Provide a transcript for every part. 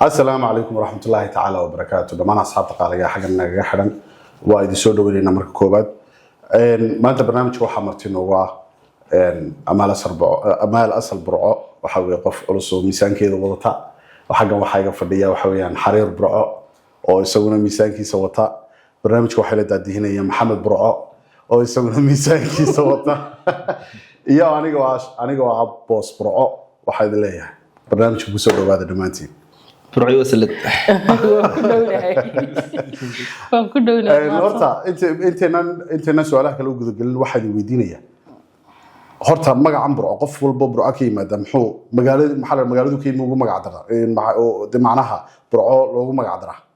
السلام عليكم ورحمة الله تعالى وبركاته. دمان أصحاب تقالية حاجة نجا حدا وايد سودو ولينا مرك كوباد. ما أنت برنامج واحد مرتين هو أمال أصل برعاء وحاول يقف أرسو ميسان كذا وضطاء وحاجة فردية وحويان حرير برعاء أو يسوون ميسان كي سوطاء. برنامج واحد لدى هنا يا محمد برعاء أو يسوون ميسان كي سوطاء. يا أنا جوا بوس برعاء واحد ليه برنامج بسودو هذا دمانتي. برعي وسلت. هرتا أنت سؤالك لو قد قل واحد ويدينيا. هرتا مجا عن برع قف والببرع أكيد ما دام حو مجال محل المجال ذو كي موجو مجعدرة ده معناها برع لو مجعدرة.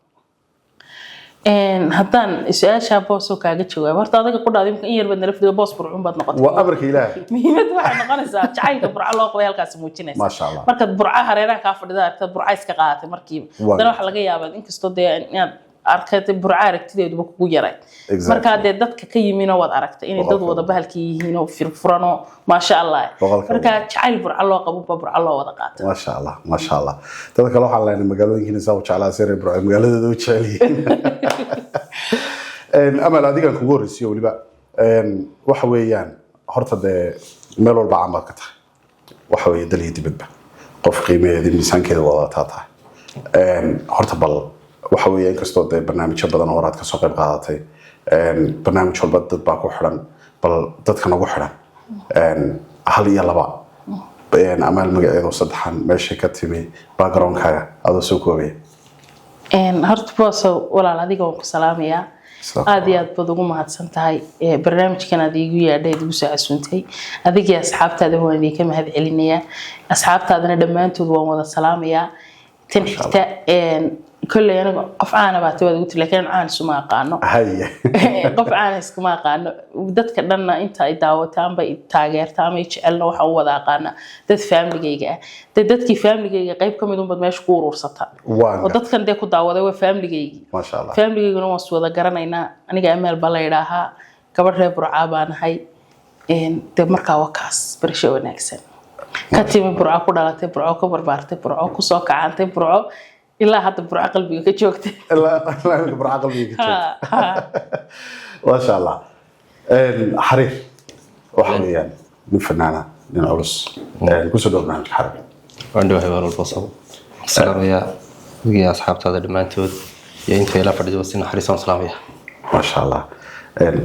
هدان سؤال شابوس وكاجت شوي هرتا هذا كقول هذا يمكن يربنا نفذ باص برعون بعد نقطة. وأمرك إلهي. مهمة واحد نقنص تعيد برع الله قوي هالكاس موجينه. ما شاء الله. مركز برع هرينا كافر ده برع إسكاقات مركب. ده راح لقي يابد إنك استود يعني أركض برع ركتي ده بكو جرى. مركز ده دتك كي من وضع ركت إني ده وضع بهالكي هنا في الفرانو ما شاء الله. مركز تعيد برع الله قبول برع الله وضعات. ما شاء الله ما شاء الله. تذكر الله على إن مجالو يمكن يسوي على سير برع مجالو ده وتشالي. أمل هذه كان كبور السيو اللي بقى وحويان هرت ده ملول بعمر كتر وحوي دليل دببة قف قيمة ذي الميزان كده وضعتها هرت بال وحويان كستود ده برنامج شبابنا ورات كسوق القاعدة برنامج شربت باكو حرام بل تذكر وحرام هل يلا بقى أمل مجال وصدحان ماشي كتمي باكرون كذا هذا سوكوبي هرت بوسو ولا هذه قوم سلامية aad iyo aad baad ugu mahadsan tahay barnaamijkan aad igu yaadhay igu soo casuuntay adiga asxaabtaada waan idin ka mahad celinayaa asxaabtaadana dhamaantood waan wada salaamayaa tan xigta kulli anaga qof aan abaatay wada ugu laakiin aan isuma aqaano qof aan iskuma aqaano dadka dhanna inta ay daawataan bay taageertaan ay jecelna waxa uu wada aqaana dad family-gayga ah dadkii family-gayga qayb kamid un bad meesha ku urursata oo dadkan de ku daawaday waa family-gayga ma sha Allah family-gayguna waan soo wada garanaynaa aniga Amal baa la yiraahaa gabadh reer Burca baan ahay de markaa wakaas barasho wanaagsan ka timi Burca ku dhalatay Burca ku barbaartay Burca ku soo kacantay Burca إلا هذا برع قلبي كجوكت. إلا برع قلبي كجوكت. ما شاء الله. حرير وحويان من فنانة من عرس. كوسو برنامج حرير. عنده هيبان البصل. السلام يا أصحاب هذا المانتود يا أنت يلا فرد وسنا حريصان سلامية. ما شاء الله.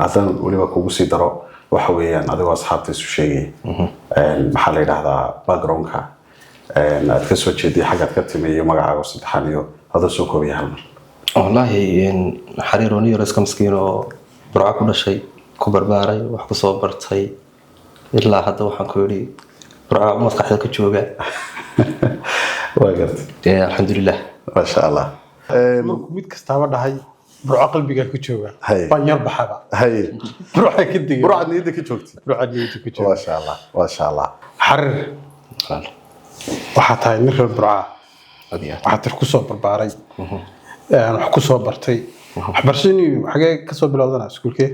أصلاً ولي بكوسي درو وحويان هذا أصحاب تسوشي. محل هذا باكرونكا. أتكسر شدي حاجات كتير مجا وسط حنيو هذا سوكو بيهمل. والله إن حريروني رزق مسكينه برع كل شيء كبر باري وحكي صوبرتي إلا هذا وحكوري برع ما تقحي كتشوجا. واجد. الحمد لله. ما شاء الله. ميت كستعمل ده هاي برع قلبي كتشوجا. بانير بحبا. هاي. برع كدي. برع نيدك كتشوجت. برع نيدك كتشوجا. ما شاء الله ما شاء الله. حرر. waxaa tahay nin reer Burca waxaad tir ku soo barbaaray wax ku soo bartay waxbarashadii xagee ka soo bilowdana iskuulkee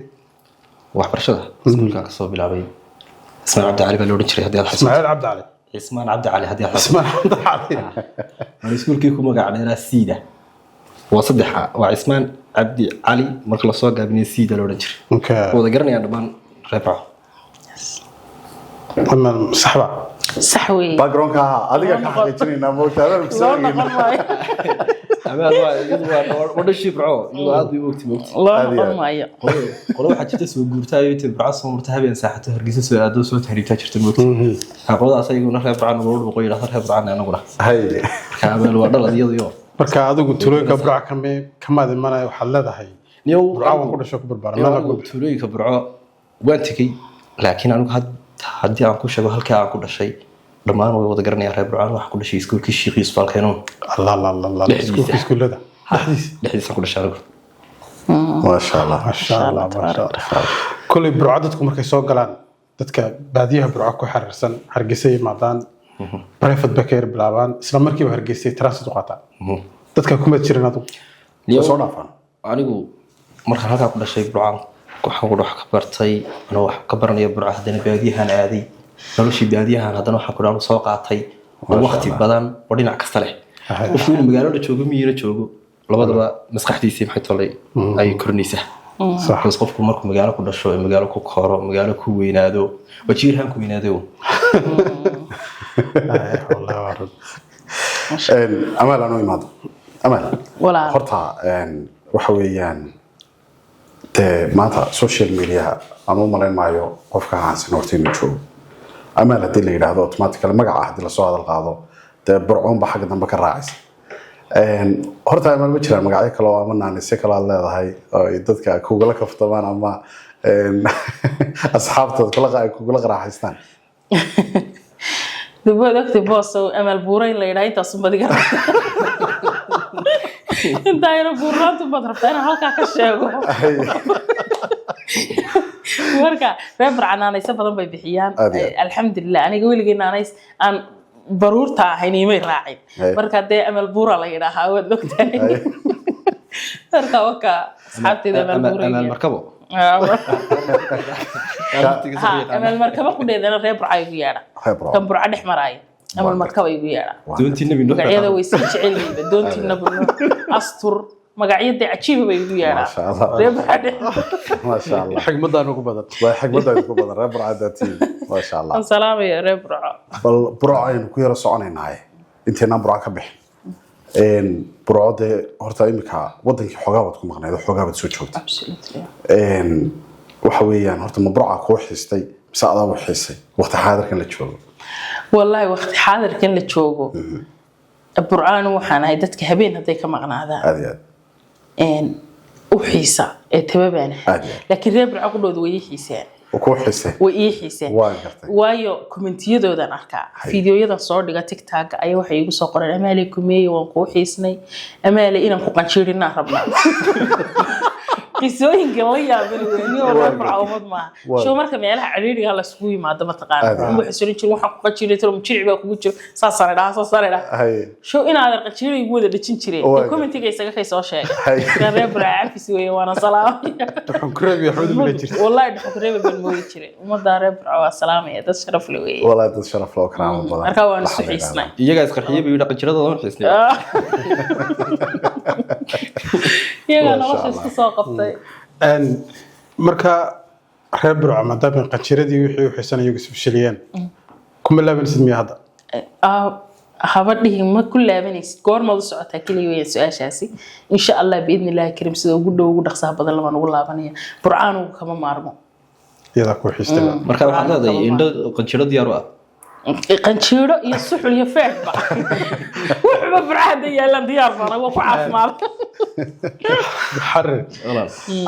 waxbarashada iskuulka ka soo bilaabay Ismaan Cabdi Cali baa loo jiray hadii aad xasuusto Ismaan Cabdi Cali Ismaan Cabdi Cali hadii aad Ismaan Cabdi Cali aan iskuulkii ku magacaabay Siida waa saddex waa Ismaan Cabdi Cali marka la soo gaabinay Siida loo jiray wada garanayaan dhamaan reebaco ama saxba صحوي باكرونكا هذا كحاجتني نموت هذا بسوي أما وده شيء برعو هذا وقت الله نقول معي قلوا حاجة تسوي جورتاي تبرعص ومرتهبين ساحته هرجيس سوى أدو سوى تهريب تاجر الموت هقول أصلا يقول نخاف برعنا نقول بقول نخاف برعنا أنا أقوله هاي كامل ولا ضيق marka adigu tulooyinka Burca kama imanay waxa leedahay Burca waan ku dhashay ku barbaarnaa tulooyinka Burca waan tagay laakiin anigu haddii aan ku sheego halka aan ku dhashay dhamaan way wada garanayaan reer Burca wax ku dhashay iskuulkii Sheekh Yusuf Alkeenon Allah iskuulada dhexdiisa ku dhashay ما شاء الله ما شاء الله ما شاء الله كل Burca dadku markay soo galaan dadka baadiyaha Burca ku xariirsan Hargeysa yimaadaan private bakeer bilaabaan isla markiiba Hargeysa transit u qaataan dadka kuma jirin adigu soo dhaafan anigu markaan halka ku dhashay Burca waxaan ku wax ka bartay ana wax ka baranaya Burca hadana baadiyahan aaday noloshii baadiyahan hadana waxa ku soo qaatay waqti badan oo dhinac kasta leh qofku inuu magaalada joogo miyira joogo labadaba maskaxdiisii maxay tolay ay kornaysaa sax qofku markuu magaalo ku dhasho magaalo ku koro magaalo ku weynaado wajiirhan ku weynaado wallahi amal anu imaado amal walaal horta waxa weeyaan maanta social media anu malayn maayo qofka haansan horta inuu joogo amal haddii la yidhaahdo automatically magaca haddii lasoo hadal qaado dee burcoon ba xagga dambe ka raacaysa horta amal ma jiraan magacyo kale oo ama naanise kale aad leedahay oo ay dadka kugula kaftamaan ama asxaabtooda kugula qaraaxaystaan dibad waqti boos amal buuray la yiraahdo intaas badiga inta ay buuraantu bad rabtaa inaan halka ka sheego marka reebar canaanaysa badan bay bixiyaan alxamdulillah aniga weligeena aan baruurta ahayn imay raacin marka dee amal buura la yiraahdo wad ogtahay marka waka asxaabteeda amal markabo amal markabo ku dheedana reebar ay ugu yeedha kan burca dhex maraay amal markabo ay ugu yeedha doontii nabi nuux magacyada way sii jecel yihiin doontii nabi nuux astur magacyada cajiib bay ugu yeedha reebar dhex ما شاء الله xigmadaan ugu badan xigmadaan ugu badan reebar cadaatiin ما شاء الله salaam ya reebar bal burco aynu ku yara soconaynaa inteena burco ka bixin burcode horta imika wadankii xogaabaad ku maqnayd xogaabaad soo joogtay absolutely waxa weeyaan horta ma burca ku xiistay mise adaa u xiisay waqti xaadirkan la joogo wallahi waqti xaadirkan la joogo burcaan waxaan ahay dadka habeen haday ka maqnaadaan aad iyo aad u xiisa ee tababaana laakiin reebar caqdooda way xiiseen ku xiisay way xiiseen waayo commentiyadoodan arkaa fiidiyoyadan soo dhiga TikTok ay waxay igu soo qoreen amaale kumeey waan ku xiisnay amaale inaan ku qanjiirina rabnaa qisooyinka la yaabay weeyni oo reebar cawmad ma soo marka meelaha ciriiriga la isku yimaado ma taqaan wax soo jir waxa ku qanjiiray tiro mujiric baa kugu jiro saasana soo inaad qanjiiray igu wada dhicin jiray commentiga isaga kay soo sheegay reebar caafis weey waana salaam xukreebi xud ma jirto wallahi xukreebi baan mooyi jiray umada reebar waa salaamay dad sharaf leh weey wallahi dad sharaf leh karaamo badan marka waan isku xiisnay iyaga isqarxiyay bay dhaqan jiradooda u xiisnay iyaga nolosha isku soo qabtay marka reer burco maadaama qanjiradii wixii u xiisanayay iyagu isbashaliyeen kuma laabanaysid miya hadda habadhihi ma ku laabanaysid goormaad u socotaa kaliya weeyaan su-aashaasi insha allah biidni illaahi karim sida ugu dhow ugu dhaqsaha badan lamaan ugu laabanaya burcaan ugu kama maarmo iyadaa ku xiistay marka waxaad leedahay indho qanjiro diyaar u ah qanjiiro iyo suxul iyo feerba wuxuba burcada yaalan diyaar bana waa ku caafimaad xarir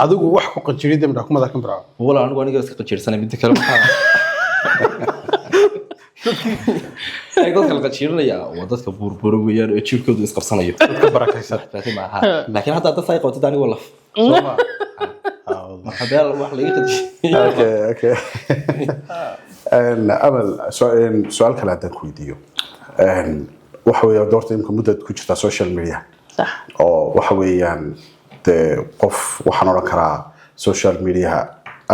adigu wax ku qanjirida ma kuma darkan burco wala anigu iska qanjirsanay mid kale waxa ay dadka qanjirinaya waa dadka burburo weeyaan oo jirkoodu isqabsanayo dadka barakaysan maaha laakiin hadda dad ay qabto dani wala marka beel wax laga qanjiray okay amal su'aal kale hadaan ku weydiiyo waxa weeye doorta imka muddo ku jirta social media صح oo waxa weeyaan qof waxaan oran karaa social media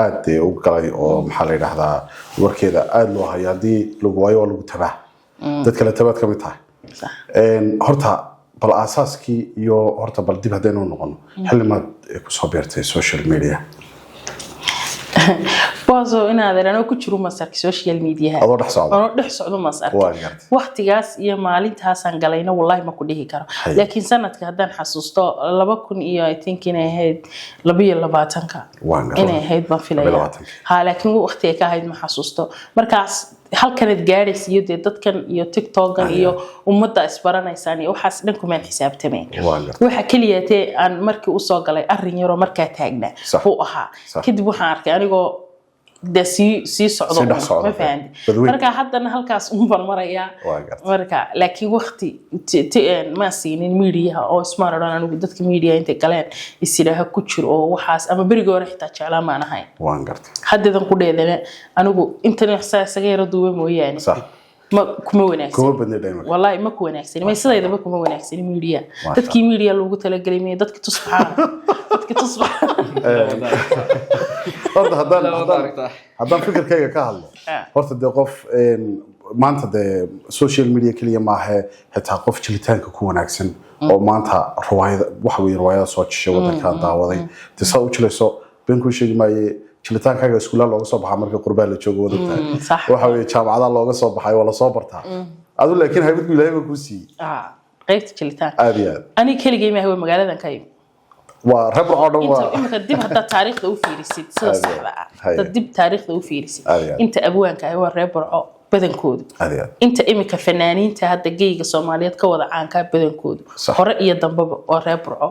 aad u galay oo maxaa la yiraahdaa warkeeda aad loo hayo hadii lagu waayo lagu tabaa dad kale tabaad ka mid tahay صح horta bal asaaskii iyo horta bal dib hadaynu noqono xillimaad ku soo beertay social media baaso inaad arano ku jiro masarka social media adoo dhex socdo masarka waqtigaas iyo maalintaas aan galayna wallahi ma ku dhihi karo laakiin sanadka hadaan xasuusto 2000 iyo I think inay ahayd 22ka inay ahayd baan filayaa ha laakiin waqti ay ka ahayd ma xasuusto markaas halkanad gaaraysa iyo dadkan iyo TikTok-gan iyo ummadda isbaranaysan iyo waxaas dhan kuma xisaabtameen waxa kaliya aan markii u soo galay arin yaro marka taagna uu ahaa kadib waxaan arkay anigoo si socdo ma fahanti marka haddana halkaas uun maraya marka laakiin waqti ma siinin media oo smart aan anigu dadka media inta galeen isiraha ku jiro oo waxaas ama bariga hore xitaa jeclaa ma ahayn waan gartay haddadan ku dheedana anigu internet saga yar duubay mooyaane ma kuma wanaagsan kuma badnay wallahi ma ku wanaagsan ma sidaydaba kuma wanaagsan media dadkii media loogu talagalay ma dadka tusbaxa horta haddaan fikirkayga ka hadlo horta dee qof maanta de social media kaliya maaha xitaa qof jilitaanka ku wanaagsan oo maanta waxa weeye riwaayada soo jishay wadanka daawaday tisa u jilayso been ku sheegi maaye jilitaankaaga iskuulada looga soo baxaa markii qurbaan la joogo wadanka waxa weeye jaamacadaha looga soo baxay wala soo bartaa adu laakiin haybadku ilaahay ku siiyay qaybta jilitaanka aad iyo aad ani keligay ma hawo magaaladan ka yimid waa rab oo dhan waa inta dib hadda taariikhda u fiirisid sida saxda ah dib taariikhda u fiirisid inta abwaanka ay waa reer burco badankoodu inta imika fanaaniinta hadda geyga Soomaaliyeed ka wada caanka badankoodu hore iyo dambaba waa reer burco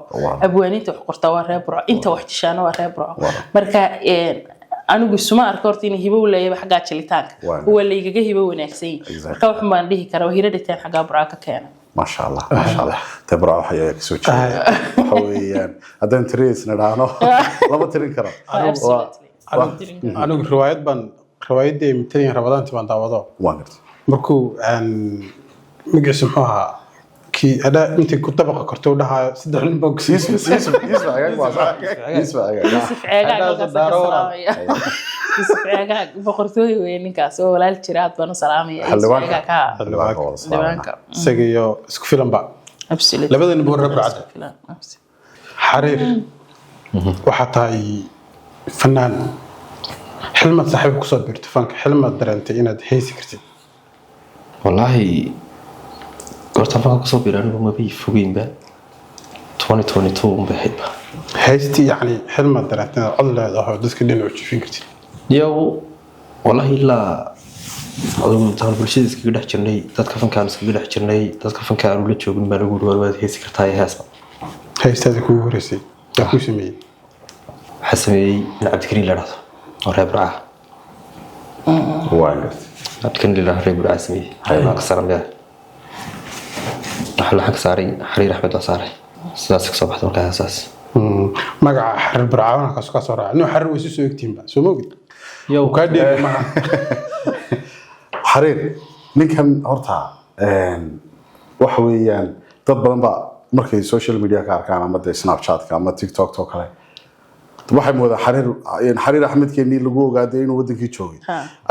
abwaaniinta wax qorta waa reer burco inta wax jishaana waa reer burco marka anigu suma arko horta in hibo leeyahay xagga jilitaanka waa leeyahay hibo wanaagsan marka wax ma dhihi karo hira dhitaan xagga burco ka keenay ما شاء الله تبرع وحياك سوتشي حويان هذا تريس نرانو لما ترين كرا أنا روايات دي متين رمضان تبان دعوة وانرت مركو مقسم حها كي أنا أنت كنت بقى كرتون لها سدح البوكس يسمع يسمع بقرتوي وين كاس ولا الشرات بنو سلامي حلوانك سجيو سكفيلم بقى absolutely لبدا نبور ربع عدد حرير وحتى فنان حلمت صاحبك كسر بيرتفانك حلمت درنتي إنها هيسي كرتي والله قلت أنا كسر بيرانو ما بيفوقين به 2022 بحبه هيستي يعني حلمت درنتي الله ده دسك اللي نوشفين كرتي يو والله إلا أظن تان بالشيء إسكيد حجرني تذكر كان إسكيد حجرني تذكر كان ولا تشوفين ما نقول ولا هي سكرتاي هاسا هيستي هذا كوي هرسي تكوي سمي حسمي عبد الكريم لراه ورهب رعاه وانرت عبد الكريم لراه رهب رعاه اسمي ما كسر به حل حق ساري حرير أحمد وصاري سلاسك صباح ولا أساس مقع حر برعاونا كاسو صراحة إنه حر ويسوي كتير بس سو موجود يو كادي مع حرير ninkan horta waxa weeyaan dad badan ba markay social media ka arkaan ama Snapchat ka ama TikTok to kale waxay moodaa xariir Axmed keeni lagu ogaaday inuu wadankii joogay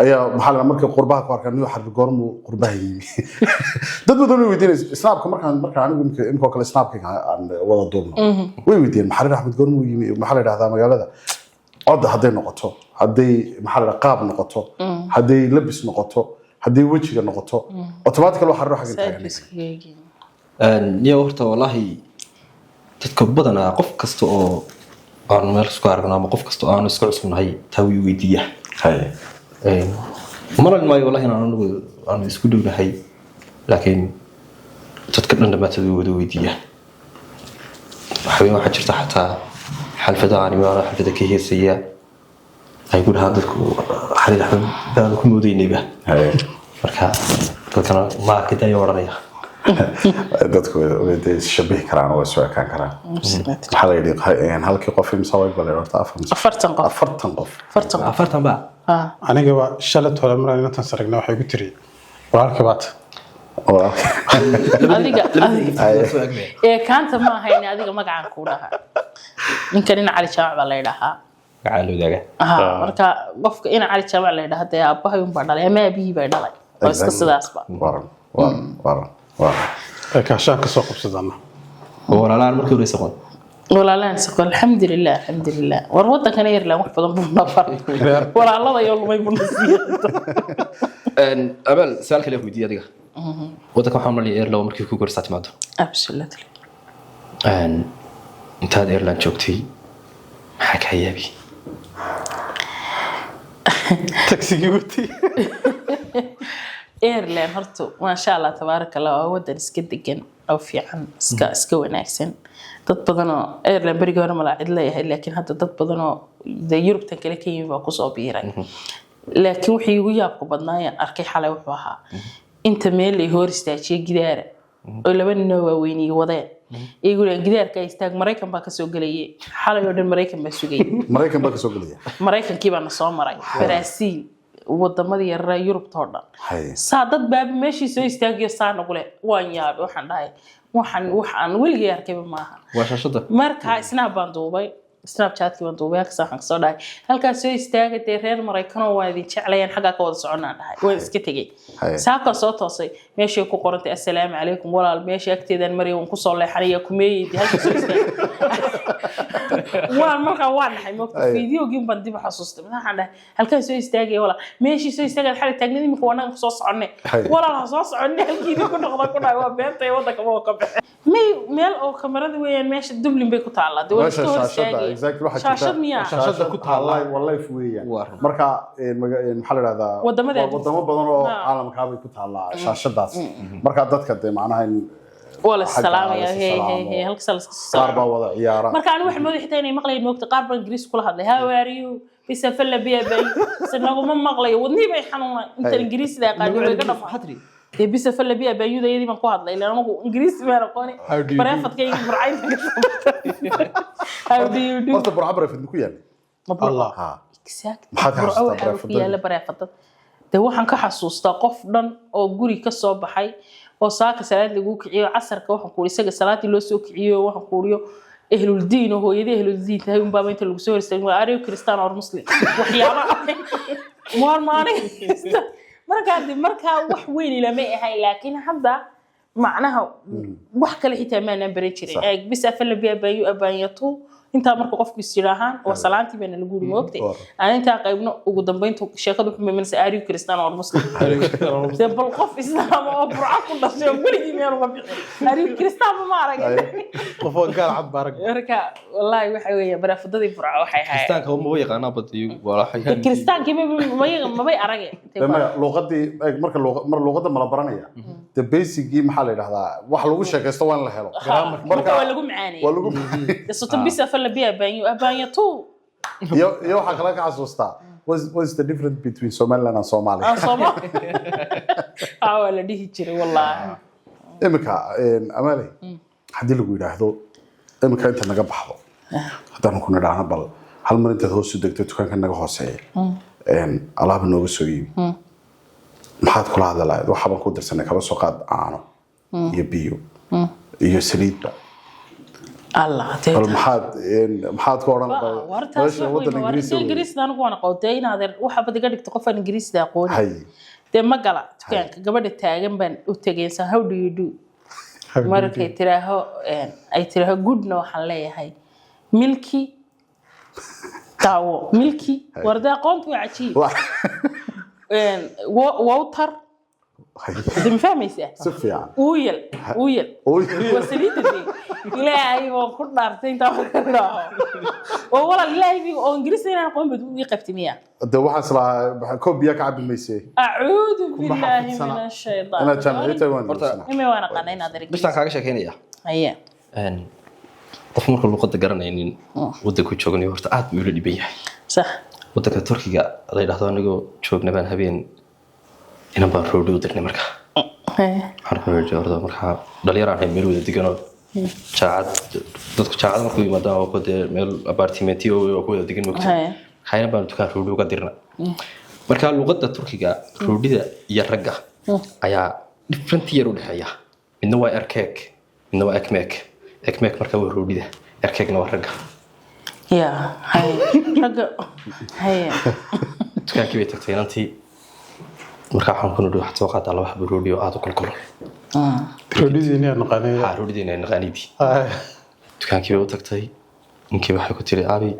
ayaa maxaa markay qurbaha ku arkaan inuu xarbi goormu qurbaha yimi dad badan way weydiinayaan Snapka markaan anigu inkoo kale Snapka aan wada duubno way weydiinayaan xariir Axmed goormu yimi maxaa la yiraahdaa magaalada cod haday noqoto haday maxaa la qaab noqoto haday labis noqoto haddii wajiga noqoto automatically waxa ruuxa inta niyo horta wallahi dadka badanaa qof kasta oo aan meel isku aragno ama qof kasta oo aan isku cusubnahay tawi weydiiya maran maayo wallahi aan isku dhownahay laakiin dadka dhan dhamaatadu wada weydiiya waxa jirta xataa xalfada aan imaano xalfada ka heesaya ay ku dhahaan dadku xariir Axmed baan ku moodaynayba marka dadkana ma arkay oranaya dadku way shabihi karaan oo soo ekaan karaan waxa la yidhi halkii qof imsa way balay horta 40 qof ba aniga waa shalad hore maraan inta saragna waxay ku tiri walaalka baad adiga kaanta ma ahayn adiga magacaan ku dhahaa ninkan ina cali jamac baa la yiraahdaa gacaalo daga marka qofka ina cali jamac la yiraahdaa aabahay un baa dhalay ama abihi baa dhalay oo iska sidaas ba waran ka shaaka soo qabsadana walaalaan markii hore saqon walaalaan saqon alxamdulillah war wadankan Ireland wax badan buu nafar walaalada iyo lumay buu nasiiyay abal su'aal kale weydiiyay adiga wadanka waxaan malay Ireland markii ku guursaad maado absolutely intaad Ireland joogtay maxaa ka yaabi taxi guti Ireland horta ma sha Allah tabarakallah waa wadan iska degan oo fiican iska wanaagsan dad badan oo Ireland bariga hore ma cid leeyahay laakiin hadda dad badan oo Yurub tan kale ka yimid baa ku soo biiray laakiin wixii ugu yaabka badnaa arkay xalay wuxuu ahaa inta meel ay hor istaajiyay gidaara oo laba nin oo waaweyn iyo wadeen iyagu gidaarka istaag Mareykan baa ka soo galayay xalay oo dhan Mareykan baa sugay Mareykankii baa soo maray Brazil wadamada yar Yurub toodhan saadad baab meeshii soo istaagiyo saana qule waan yaab waxaan dhahay waxaan weligay arkay maaha waa shashada marka isna baan duubay snapchat-kii waan duubay halkaas waxaan kasoo dhahay halkaas soo istaaga dee reer Mareykanoo waa idin jeclayaan xaggaa ka wada soconaa dhahay waan iska tegey saaka soo toosay meeshii ku qorantay assalaamu calaykum walaal meeshii agteedan maray waan kusoo leexanaya kumeeyay halkaas soo istaagay waan markaa waan dhahay moogta fiidiyoogii baan dib u xasuustay waxaan dhahay halkaas soo istaagay walaal meeshii soo istaagay xal taagnay imika waan soo soconay walaal soo soconay halkii ku noqdo ku dhahay waa beentay wadanka ma ka baxay meel oo kamarada weeyaan meesha Dublin bay ku taala dawladda soo istaagay shaashad miya shaashada ku taala wallahi weeyaan marka maxaa la yiraahdaa wadamo badan oo caalamka bay ku taala shaashadaas marka dadka de macnaha wala salaam ya hey halkaas qaar baa wada ciyaara marka aan wax moodi xitaa inay maqlayeen moogta qaar baan Ingiriis kula hadlay how are you bisa falla biya bay sanagu ma maqlay wadnii bay xanuunay inta Ingiriis daa qaadin way ka dhamaatay bisa falla biya bay yudayadii baan ku hadlay ilaa anagu Ingiriis ma aqooni bareefadkayga burcaynta how do you do horta burca bareefad ku yaal Allah exact maxaa yaala bareefad de waxaan ka xasuustaa qof dhan oo guri ka soo baxay oo saaka salaad lagu kiciyo casarka waxaan ku isaga salaadii loo soo kiciyo waxaan ku uriyo ehlul diin oo hooyadii ehlul diin tahay un baa inta lagu soo horistay waa ariyo kristaan oo muslim waxyaaba maarmaanay marka wax weyn ila ma ahay laakiin hadda macnaha wax kale xitaa ma aan baran jirin ee bis afal biya bayu abaayatu inta marka qofku istiraahan oo salaantii baan lagu yiri moogtay aan inta qaybno ugu dambeyntu sheekadu wuxuu meemanaysa ariyo kristaan oo muslim bal qof islaam oo burca ku dhashay waligiin meel uga bixin ariyo kristaan ma aragay qof oo gaal cad baarag marka wallahi waxa weeye baraafadadii burca waxay haayeen kristaanka ma yaqaana badiyo walahi kristaanka ma bay aragay luqadii marka luqada ma la baranaya the basicii maxaa la yiraahdaa wax lagu sheekaysto waan la helo marka waa lagu macaanay waa lagu macaanay bisa falla biya abaayatu yo waxa kala ka xasuustaa what's the difference between Somaliland and Somalia wala dhihi jiray wallahi imika amale hadii lagu yiraahdo imika inta naga baxdo hadaan ku nidhaahno bal hal mar inta hoos u degto dukaanka naga hooseeyo alaab nooga soo iibi maxaad kula hadlayd waxa baan ku dirsanay kaba soo qaad aano iyo biyo iyo saliidba الله bal maxaad ku oran wartaas Ingiriis daan ku qowday inaad waxa bad iga dhigto qof aan Ingiriis daa qoon de ma gala dukaanka gabadha taagan baan u tagaysan how do you do markay tiraaho ay tiraaho goodna waxaan leeyahay milki tawo milki warda qoontu cajiib water دم فهميسه سفيان ويل وسليت دي إلهي وكل نارتين تاخذها والله إلهي وإنجليزي أنا قوم بدو يقفتي مياه ده واحد صراحة كوب ياك عبد الميسي أعوذ بالله من الشيطان أنا جمعيته وين إمي وأنا قنعنا درك بس تانك عايشة كينيا هيا أن قف مرة لقطة قرنا يعني ودك وتشوفني ورتعت بيقولوا لي بيها صح ودك التركي قال غير هذا نقول شوفنا بين هبين إن بان رودو دقني مركا waxaan ku jeedaa markaa dhalinyaro aan meel wada deganoo jaacad markuu yimaado oo ku dee meel apartment oo ku wada degan moogtay hayna baan dukaan roodho ka dirna markaa luqadda turkiga roodhida iyo ragga ayaa different year u dhaxeeya midna waa erkek midna waa ekmek markaa waa roodhida erkekna waa ragga ya hay ragga hay dukaankii bay tagtay inantii marka waxaan ku nidhi waxaad soo qaadaa laba xabo roodhi oo aad u kulkulo roodhidiina naqaanay roodhidiina naqaanidii dukaankii bay u tagtay ninkii waxay ku tiri abi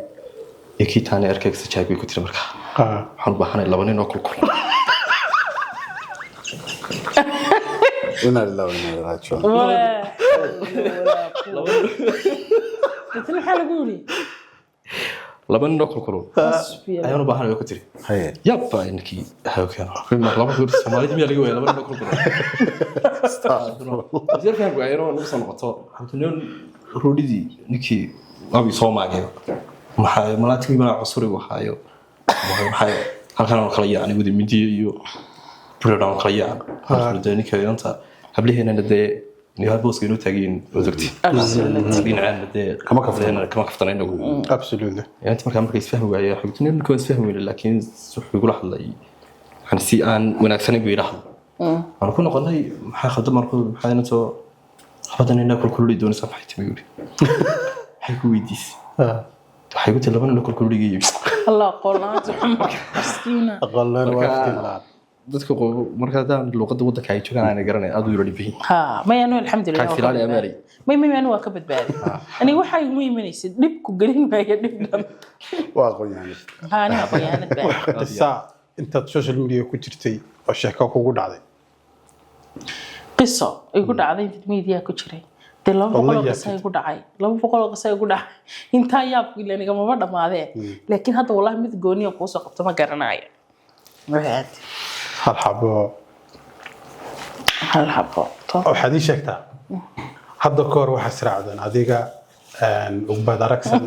ekii taane erkegsa jaay bay ku tiri marka waxaan u baahanay laba nin oo kulkulo ina lillahi wa inna ilaihi raaji'uun مثل حاله قولي laba nin oo kulkulo ayaan u baahanay ku tiri yabba inkii hawkan laba goor Soomaaliyeed miyaa laga waayay laba nin oo kulkulo jirkaan ku ayro lagu soo noqoto hantuun roodhidii ninkii abi Soomaaliyeed maxay malaati ma cusuri waxaayo maxay halkan oo kala yaani wadi midiyo iyo program kala yaani halka ninkii inta hableena dee niyo booska inuu taagin wadaagti dinacaan dee kama kaftanayno absolutely يعني ما كان مركز فهم وياه حبيتني إنه كويس فهم لكن صح يقول أحد لي يعني سي أن ونأكسني بيرحم أنا كنا قلنا حاخد مركز حين تو حبتني ناكل كل اللي دون سبحة تميولي حيكو يديس waxay ku tilmaameen inuu kulku dhigay الله قولنا مسكينة aqoonlaan waa filan dadka marka hadaan luqadda waddanka ay joogaan aan garanay aad u yiri dhibin ها ما يعني الحمد لله كان في العالي أمالي. ما أنا واكبت بالي أنا وحي مي من يصير دبكو قليل ما يدبنا waa aqoon yahanid ها أنا أبيان بالي qisa intaad social media ku jirtay oo sheeko kugu dhacday قصة يقول عادي في الميديا كشري تلا بقول قصة يقول عاي لو بقول قصة يقول عاي أنت يا بقول لأني كم مرة ما هذا لكن هذا والله متجوني وقصة قبت ما قرناي وهاد hal xabo هل حبوا waxaad ii sheegtaa hadda ka hor waxaa israacdeen adiga ugbad aragsan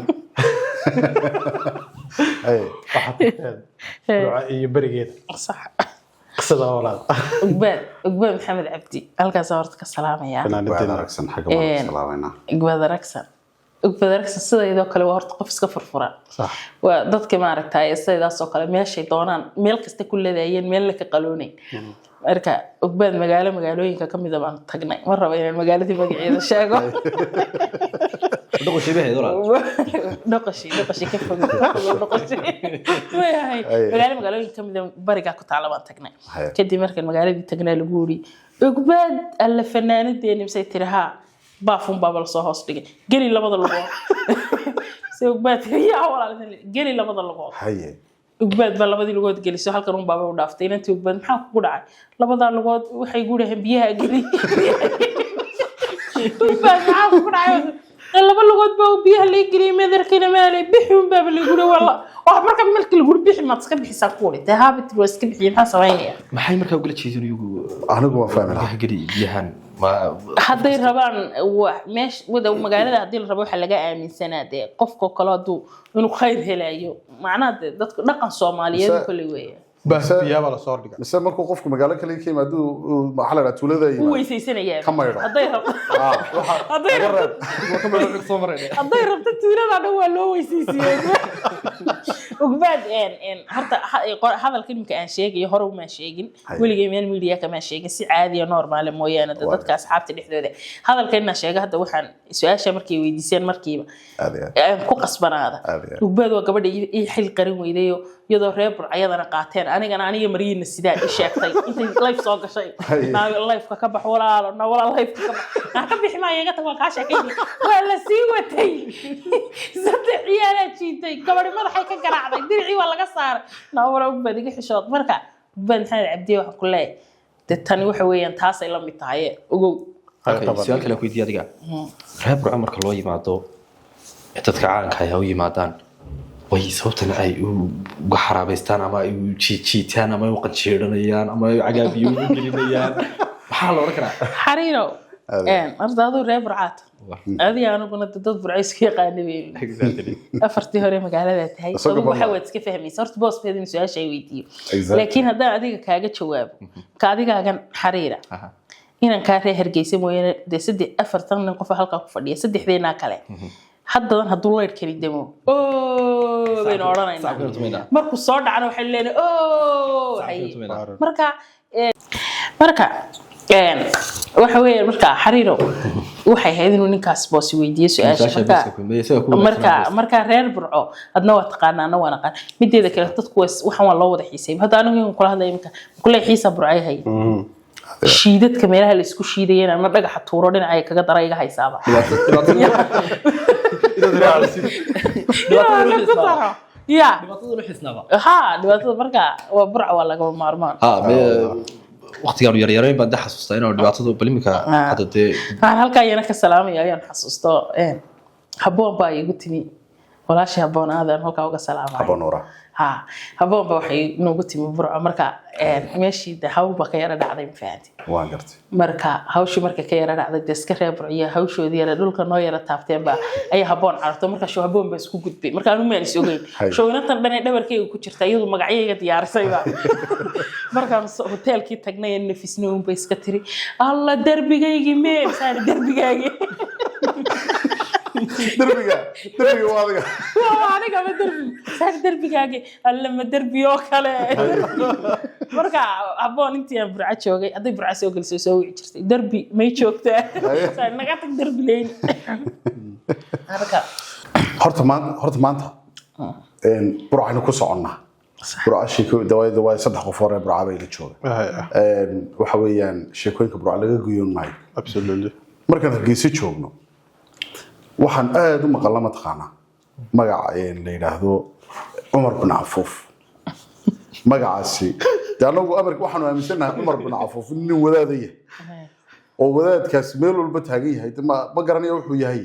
waxaad ruuca iyo berigeeda صح qisada walaal أقبال محمد عبدي هل صورتك السلام يا waan aragsan xagga waan salaamayna أقبال ركسن أقبال ركسن سيدا إذا كله وهرت قفز كفر فرع صح ودتك ما عرفت هاي السيدة سوكله ماشي دونان ميل كست كل ذاين ميل لك قالوني أركا أقبال مقالوين كم إذا ما تقنع مرة بين المقالة دي بقي عيد الشاقة dhaqo shibah dora نقشي كيف نقشي ما هي مقالوين كم إذا برجع كنت على ما تقنع كدي مركز المقالة دي تقنع لجوري أقبال الفنانة دي مسيترها بافون بابا الصهاص دقي قلي لبض اللغة سوبات يا ولا قلي لبض اللغة haye أقبال باللبض اللغة قلي سو هالك رون بابا ودافتين أنت أقبال محاك قرعة لبض اللغة وحي يقولها بيها قلي أقبال محاك قرعة لبض اللغة بابا بيها اللي قلي ما ذركنا مالي بيحون بابا اللي يقولوا والله وحمرك ملك اللي يقول بيحي ما تسكب حساب قولي تهابت واسكب حي محا سوينيا maxay markaa ugu jeedin iyagu anigu waan fahmay wax gari biyahan ma hadday rabaan meesh wada magaalada hadii la rabo waxa laga aaminsanaa de qofka kale haduu inuu khayr helayo macnaha dadka dhaqan Soomaaliyeed kulli weeye bas biyaha la soo dhiga mise markuu qofku magaalo kale ka yimaado maxaa la tuulada u weysaysanaya ka maydho hadday rabto tuulada dhan waa loo weysaysiiyay ugbad horta hadalkan imka aan sheegay hore uma sheegin weligay meel media kama sheegin si caadi ah normal mooyaane dadka asxaabta dhexdooda hadalkan sheega hadda waxaan su'aasha markay weydiiseen markiiba aan ku qasbanaada ugbad waa gabadha ii xil qarin weydayo iyadoo reer burcayadana qaateen aniga mariina sidaan i sheegtay intay live soo gashay live ka bax walaalo live ka bixi ma iyaga tan ka sheekay wala sii watay saddex ciyaala jiitay gabadhi madaxay ka garaacday dirci waa laga saaray wala u badiga xishood marka ban xal cabdi wax ku leeyahay tani waxa weeyaan taas ay la mid tahay ogow su'aal kale ku weydiiyay adiga reer burca marka loo yimaado dadka caalanka ay u yimaadaan way sababtan ay uga xaraabaystaan ama ay jiitaan ama ay qanjeeranayaan ama ay cagaabiyo u gelinayaan maxaa la oran karaa xariiro ardaadu reer burcaad adiga anuguna dad burcays ka yaqaanay afartii hore magaalada tahay oo waxa wad iska fahmaysaa horta boos feedin su'aasha ay weydiiyo laakiin haddii adiga kaaga jawaabo ka adigaagan xariira inaan ka reer Hargeysa mooyane de 4 nin qof halka ku fadhiya saddexdeena kale haddan hadduu leer kari demo baynu odhanaynaa markuu soo dhacana waxay leenahay marka waxa weeye marka xariiro waxay ahayd inuu ninkaas boos weydiiyo su'aasha marka reer burco adna waa taqaanaa ana waa naqaan mideeda kale dadku waxaan waa loo wada xiisay hadda anigu kula hadlay imka kula xiisa burcay hay shiidadka meelaha la isku shiidayeen ama dhagaxa tuuro dhinacay kaga darayga haysaaba يا dhibaatada marka waa burca waa laga maarmaan waqtigan yaryareen baan xasuustaa inuu dhibaatada balimka hadda halka ayana ka salaamay ayaan xasuusto haboon baa igu timi walaashi haboon aadan halka uga salaamay haboonura haboon baa waxay noogu timi burca marka meeshii hawl ba ka yara dhacday ma fahanti waan gartay marka hawshi marka ka yara dhacday iska reer burciya hawshoodii yara dhulka noo yara taabteen ba ay haboon carto marka shoo haboon ba isku gudbay marka aanu meel is ogeyn shooynatan dhan ee dhabarkayga ku jirta iyadu magacayga diyaarisay ba markaan hotelkii tagnay nafisnoo ba iska tiri alla darbigaygi meel saar darbigaagi دربيga waadiga aniga ma darbi saar darbigaagi alla ma darbiyo kale marka habboon intii aan burca joogay hadday burca soo geliso soo wici jirtay derbi may joogtaa naga tag derbi leyn marka horta maanta burcaynu ku soconnaa burca sheekooyin waa saddex qof hore burca bay la jooga waxa weeyaan sheekooyinka burca laga guyoon maayo absolutely markaan Hargeysa joogno waxaan aad u maqalna mataqaanaa magaca la yiraahdo Umar bin Afuuf magacaasi anagu amarka waxaan aaminsanahay Umar bin Afuuf nin wadaadaya oo wadaadkaas meel walba taagan yahay ma garanayo wuxuu yahay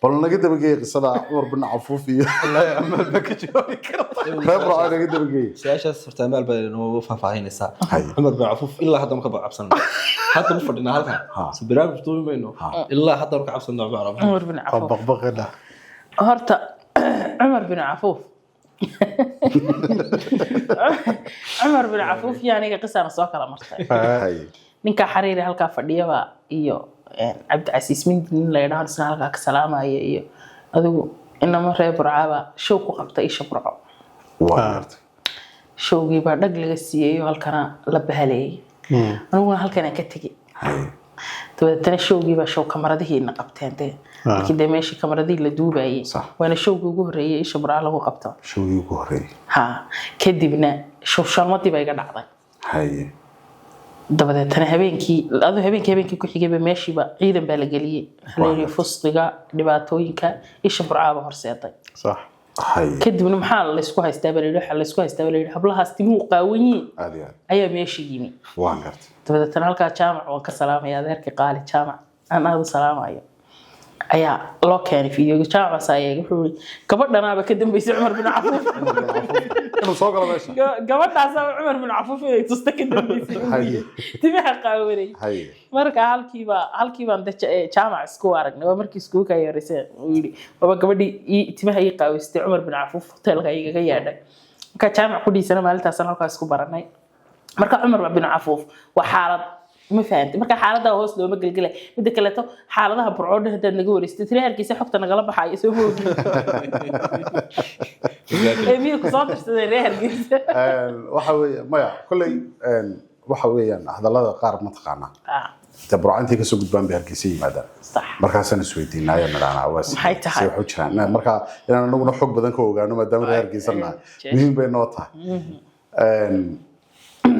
bal naga dabageey qisada Umar bin Afuuf iyo wallahi amal baka joogi karta reebro naga dabageey سياشة صرت أمال بينه فاهين الساعة عمر بن عفوف إلا هذا مكبر عبسنا حتى مفردنا هذا سبرام بتقول بينه إلا هذا ركع عبسنا بعرف عمر بن عفوف بقبقنا horta Umar bin Afuuf Umar bin Afuuf yaaniga qisana soo kala martay ninka xariiri halka fadhiyaba iyo Cabdicasiis Mindin la yiraahdo isna halka ka salaamaya iyo adigu inama reer burcaba show ku qabtay isha burco showgii baa dhag laga siiyay halkana la bahaleeyay aniguna halkana ka tagay dabeetana showgii baa show kamaradihiina qabteen كده ماشي كاميرادي اللي دوباي وانا شو جوجو هريه ايش برا له قبطه شو جوجو هريه ها كدبنا شو شرمتي باي قدعday هاي dabadeetana habeenkii ku xigay meeshii ba ciidan baa la galiyay haleelay fusqiga dhibaatooyinka isha burcaaba horseeday صح هاي kadibna maxaa la isku haystaa baleeyo hablahaas timuu qaawanyiin ayaa meeshii yimi waan gartay dabadeetana halka jaamac oo ka salaamaya adeerkii qaali jaamac aan aad salaamayo ayaa loo keenay fiidiyowga jaamac saayay wuxuu gabadhanaaba ka dambeysay Umar bin Afuuf inuu soo galo meesha gabadhaas Umar bin Afuuf ay tusta ka dambeysay timaha qaawanay marka halkii baan jaamac isku aragnay waa markii isku ka yarisay uu yiri baba gabadhii timaha ay qaawistay Umar bin Afuuf hotelka iyaga yaadhay ka jaamac ku dhiisana maalintaas halkaas ku baranay marka Umar bin Afuuf waa xaalad ما فهمت marka xaalada hoos loo magalgalay mid kale to xaaladaha burcooda hadda naga wareystay tiri harkiisa xogta nagala baxay soo moogay miyo ku soo dirsaday reer harkiisa waxa weeye maya kulay waxa weeyaan hadalada qaar ma taqaana burcaantii ka soo gudbaan bay harkiisa yimaadaan markaasana isweydiinaya madana awaas si wuxuu jiraan marka inaan anaguna xog badan ka ogaano maadaama reer harkiisa nahay muhiim bay noo tahay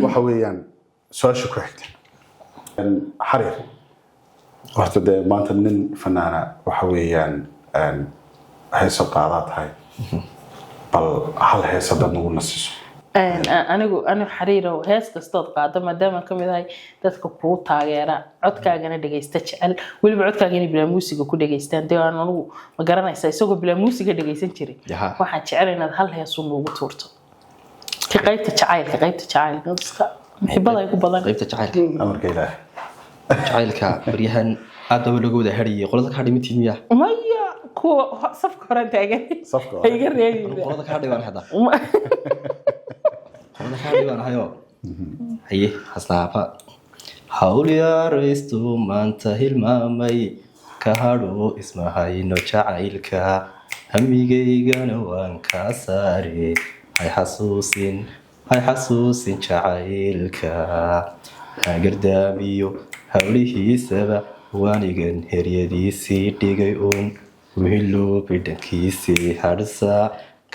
waxa weeyaan su'aasha ku xigta حرير وقت ده ما أنت من فنانة وحويان هاي سقاطات هاي بل هل هي صدق نقول نصيص أنا حريرة وهاس كستاد قاعدة ما دام كم هاي تذكر تاجرة عدك أنا دقيستشل واللي بعدك أنا بلا موسيقى كل دقيستان ده أنا ما قرنا يسوق بلا موسيقى دقيستان شري واحد شعرنا هل هي صنوع وتورته كقيت تعايل قصة محبة يكون بدن قيبت تعايل أمر كيله تعايلك بريهن هذا هو لوجود هري قلتك هذه متين مياه مايا كو صفقة رنت أجاني صفقة هي قريبة قلتك هذه وانا هذا قلتك هذه وانا هيو هي حسناها حول يا ريستو ما انتهي المامي كهارو اسمها إنه تعايلك همي جيجان وان كاساري هاي حسوسين تعايلك قرداميو hawlihiisaba waanigan heryadiisii dhigay wihilo bidhankiisii hadhsaa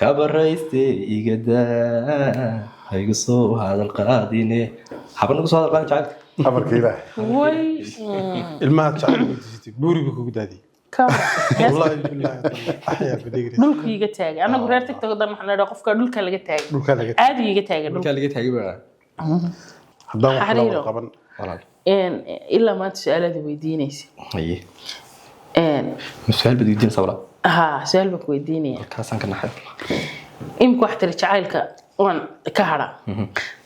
ka baraystay igadaa haygu soo hadal qaadine habanagu soo hadal qaadin jacayl أمر كيله way ilmaha jacayl buuriga kugu daadiyay والله بالله أحيا بديجري dhulku iga taagay anagu reer TikTok dan waxaan leeyahay qofka dhulka laga taagay dhulka laga aad iga taagay marka laga taagay baa haddaan wax Xariiro. la qaban walaal ilaa maanta su'aalaad weydiinaysa haye su'aal bad weydiin sabra su'aal baan ku weydiinaya kaasan ka naxay imku wax tiri jacaylka waan ka hara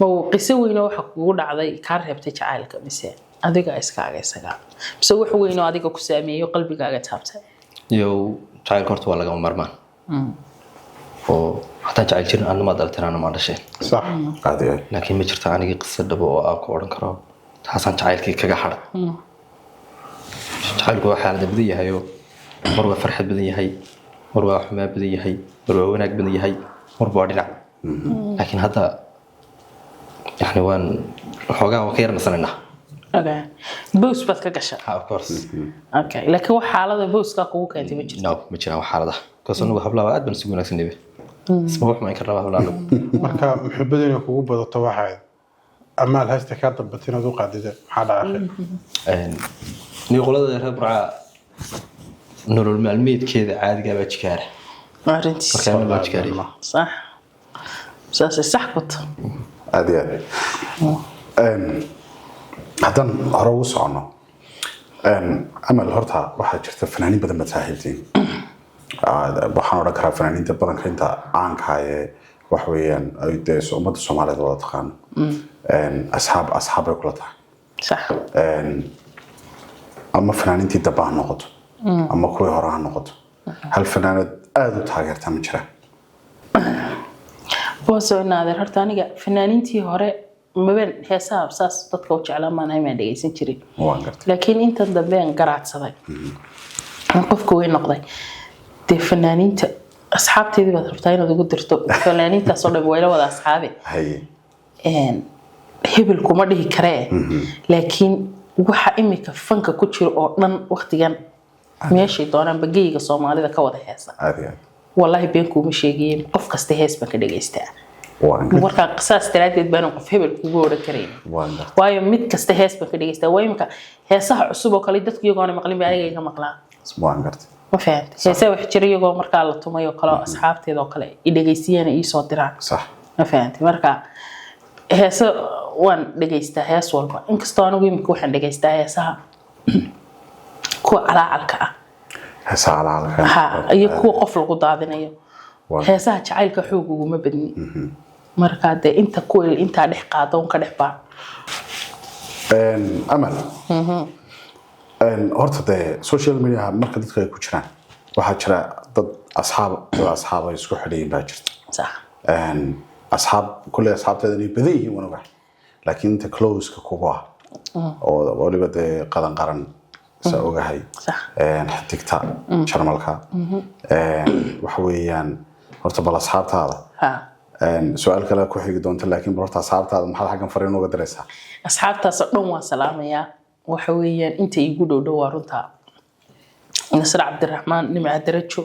ma uu qiso weyn oo waxa kugu dhacday ka reebtay jacaylka mise adiga iskaaga isaga mise wax weyn oo adiga ku saameeyo qalbigaaga taabtay yow jacaylka horta waa laga marmaan oo hataa jacayl jirin aan ma daltana ma dhashay صح عادي laakiin ma jirto anigii qiso dhabo oo aan ku oran karo taasaan jacaylkii kaga haray jacaylku waa xaalad badan yahay oo mar waa farxad badan yahay mar waa xumaan badan yahay mar waa wanaag badan yahay mar waa dhinac laakiin hadda يعني وان حوجا وكير مثلا okay boos baad ka gashaa of course okay laakiin wax xaalada booska kugu keentay ma jirto no ma jiraan xaalada kaasoo hablaha aad ban sugu wanaagsan nibe isma wax ma in karaba hablaha marka muxubada inay kugu badato waxay amaal haysta ka dambatin oo qaadida maxaa dhacay ni qolada reer burca nolol maalmeedkeeda caadiga ba jikaara arrintiis marka ma jikaari صح صح كنت هذه هذا هروس عنه أما الهرطة واحد شفت فنانين بدل ما تساهلتين بحنا ركها فنانين تبغى كنت عنك هاي وحويان أيديس ومد الصومالي ولا تخان أصحاب كلها صح أما فنانين تبغى نقط أما كوي هراء نقط هل فنانة أدو تاجرتها من شرا بوسو نادر هرتانيga fanaaniintii hore mabeen heesaha absaas dadka u jeclaa ma ahay ma dhageysan jirin laakiin inta dambe aan garaacsaday qofku way noqday de fanaaniinta asxaabteedii baad rabtaa inaad ugu dirto fanaaniinta soo dhan way la wada asxaabe hebel kuma dhihi karee laakiin waxa imika fanka ku jiro oo dhan waqtigan meeshay doonaan bagayga Soomaalida ka wada heesa والله بينكم مش يجين قف كاستهاس بك دغيستا marka qisaas tiraadid baan qof hebel kugu oran kareen waayo mid kastahees baka dhigeysta way marka heesaha cusub oo kale dadku iyagoona maqlin baa aniga iga maqlaa waan gartay ma fahanti heesaha wax jiray iyagoo marka la tumayo kale asxaabteeda oo kale i dhageysiyeen ay soo diraan sax ma fahanti marka heesa waan dhageystaa hees walba inkastoo anigu imika waxaan dhageystaa heesaha ku calaalka هسالة ها يكون قفل قضاضنيه هسا جعلك حقوق وما بدني مركا ده انت كل انت دخ قادون كدخ با امل horta de social media marka dadka ay ku jiraan waxa jira dad asxaab ay isku xidhiin baa jirta صح asxaab kulli asxaabteeda ay badan yihiin wanaga laakiin inta close ka kugu ah oo waliba de qadan qaran سأوجهاي حتى شرمالك وحويان ارتبط أصحاب هذا سؤال كلا كوحي دونت لكن برت أصحاب هذا محل حاجة فرينه وقدرسها أصحاب تصدقوا سلام يا وحويان أنت يقولوا دوارتها نصر عبد الرحمن نمع درجو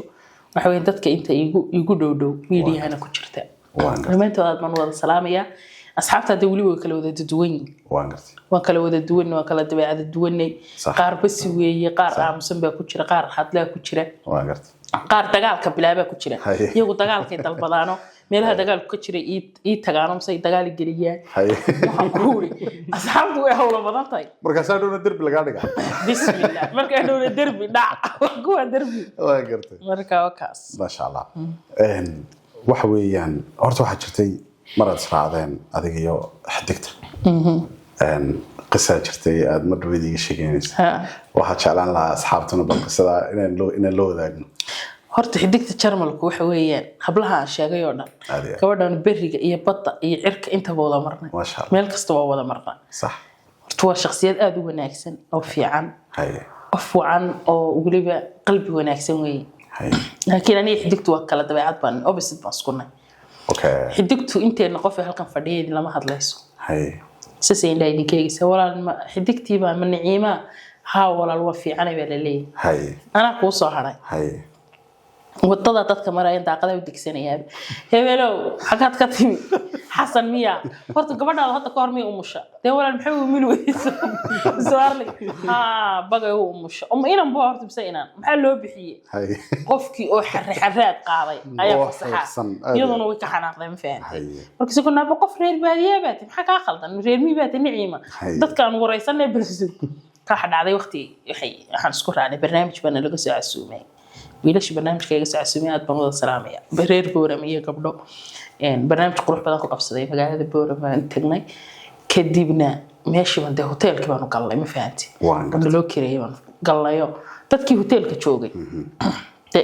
وحويان دتك أنت يقولوا دو ويدي أنا كشرته لما أنت من وضع سلام يا أصحابها دولي وكلوا ذا تدوين وكلوا ذا تدوين وكلوا ذا تدويني قار بس ويا قار عمسن بكتشرة قار حد لا كتشرة قار تقال كبلابة كتشرة يقول تقال كيد البضانو ميلها تقال كتشرة تقالهم سي تقال الجريان وحنقولي أصحابه يهولا بضانتاي مركزان دون الدرب لقانك بسم الله مركز دون الدرب لا قوة دربي مركز وكاس ما شاء الله وحويان أرتو حجرتي مرة سرعان هذه هي حدقت قصة جرتي أدمر بدي شيء واحد شعلان لا أصحابتنا بالقصة إن اللو ذاك هرت حدقت شرملك وحويان قبلها أشياء يونا كبرنا نبرج يبطأ يعرك أنت بوضع مرنا ما شاء الله مالك استوى وضع مرنا صح هو شخصيات أدو وناكسن أو في عن أو عن أو قلبي قلبي وناكسن وي لكن أنا حدقت وكلا تبعات بان أو بس بسكوني اوكي حدقتو انت نقف halkan fadhiyay lama hadlayso hay saseen leeyahay walaal xiddigtii baa man niima ha walaal wa fiican ay leeyahay hay ana ku soo haray hay wadada dadka maraya daaqada u digsanayaan hebelow xaqad ka timi xasan miya horta gabadhaada hadda ka hormay umusha de walaal maxay mil weyso su'aarlay ha bagay umusha inaan buu horta bisay inaan maxaa loo bixiyay hay qofkii oo xarraad qaaday ayaa fasaxa iyaduna way ka xanaaqday ma fahanay marka si kuna qof reer baadiye baad maxaa ka khaldan reer mi baad niciima dadka aan wareysanay balse ka xadhacday waqti waxaan isku raacnay barnaamij bana laga soo casuumay wiilash barnaamijkayga sacsuumiyaad baan wada salaamaya reer Booram iyo gabdho barnaamij qurux badan ku qabsaday magaalada Booram aan tagnay kadibna meeshii baan hoteelkii baan u galnay ma fahanti waan loo kireeyay baan galnayo dadkii hoteelka joogay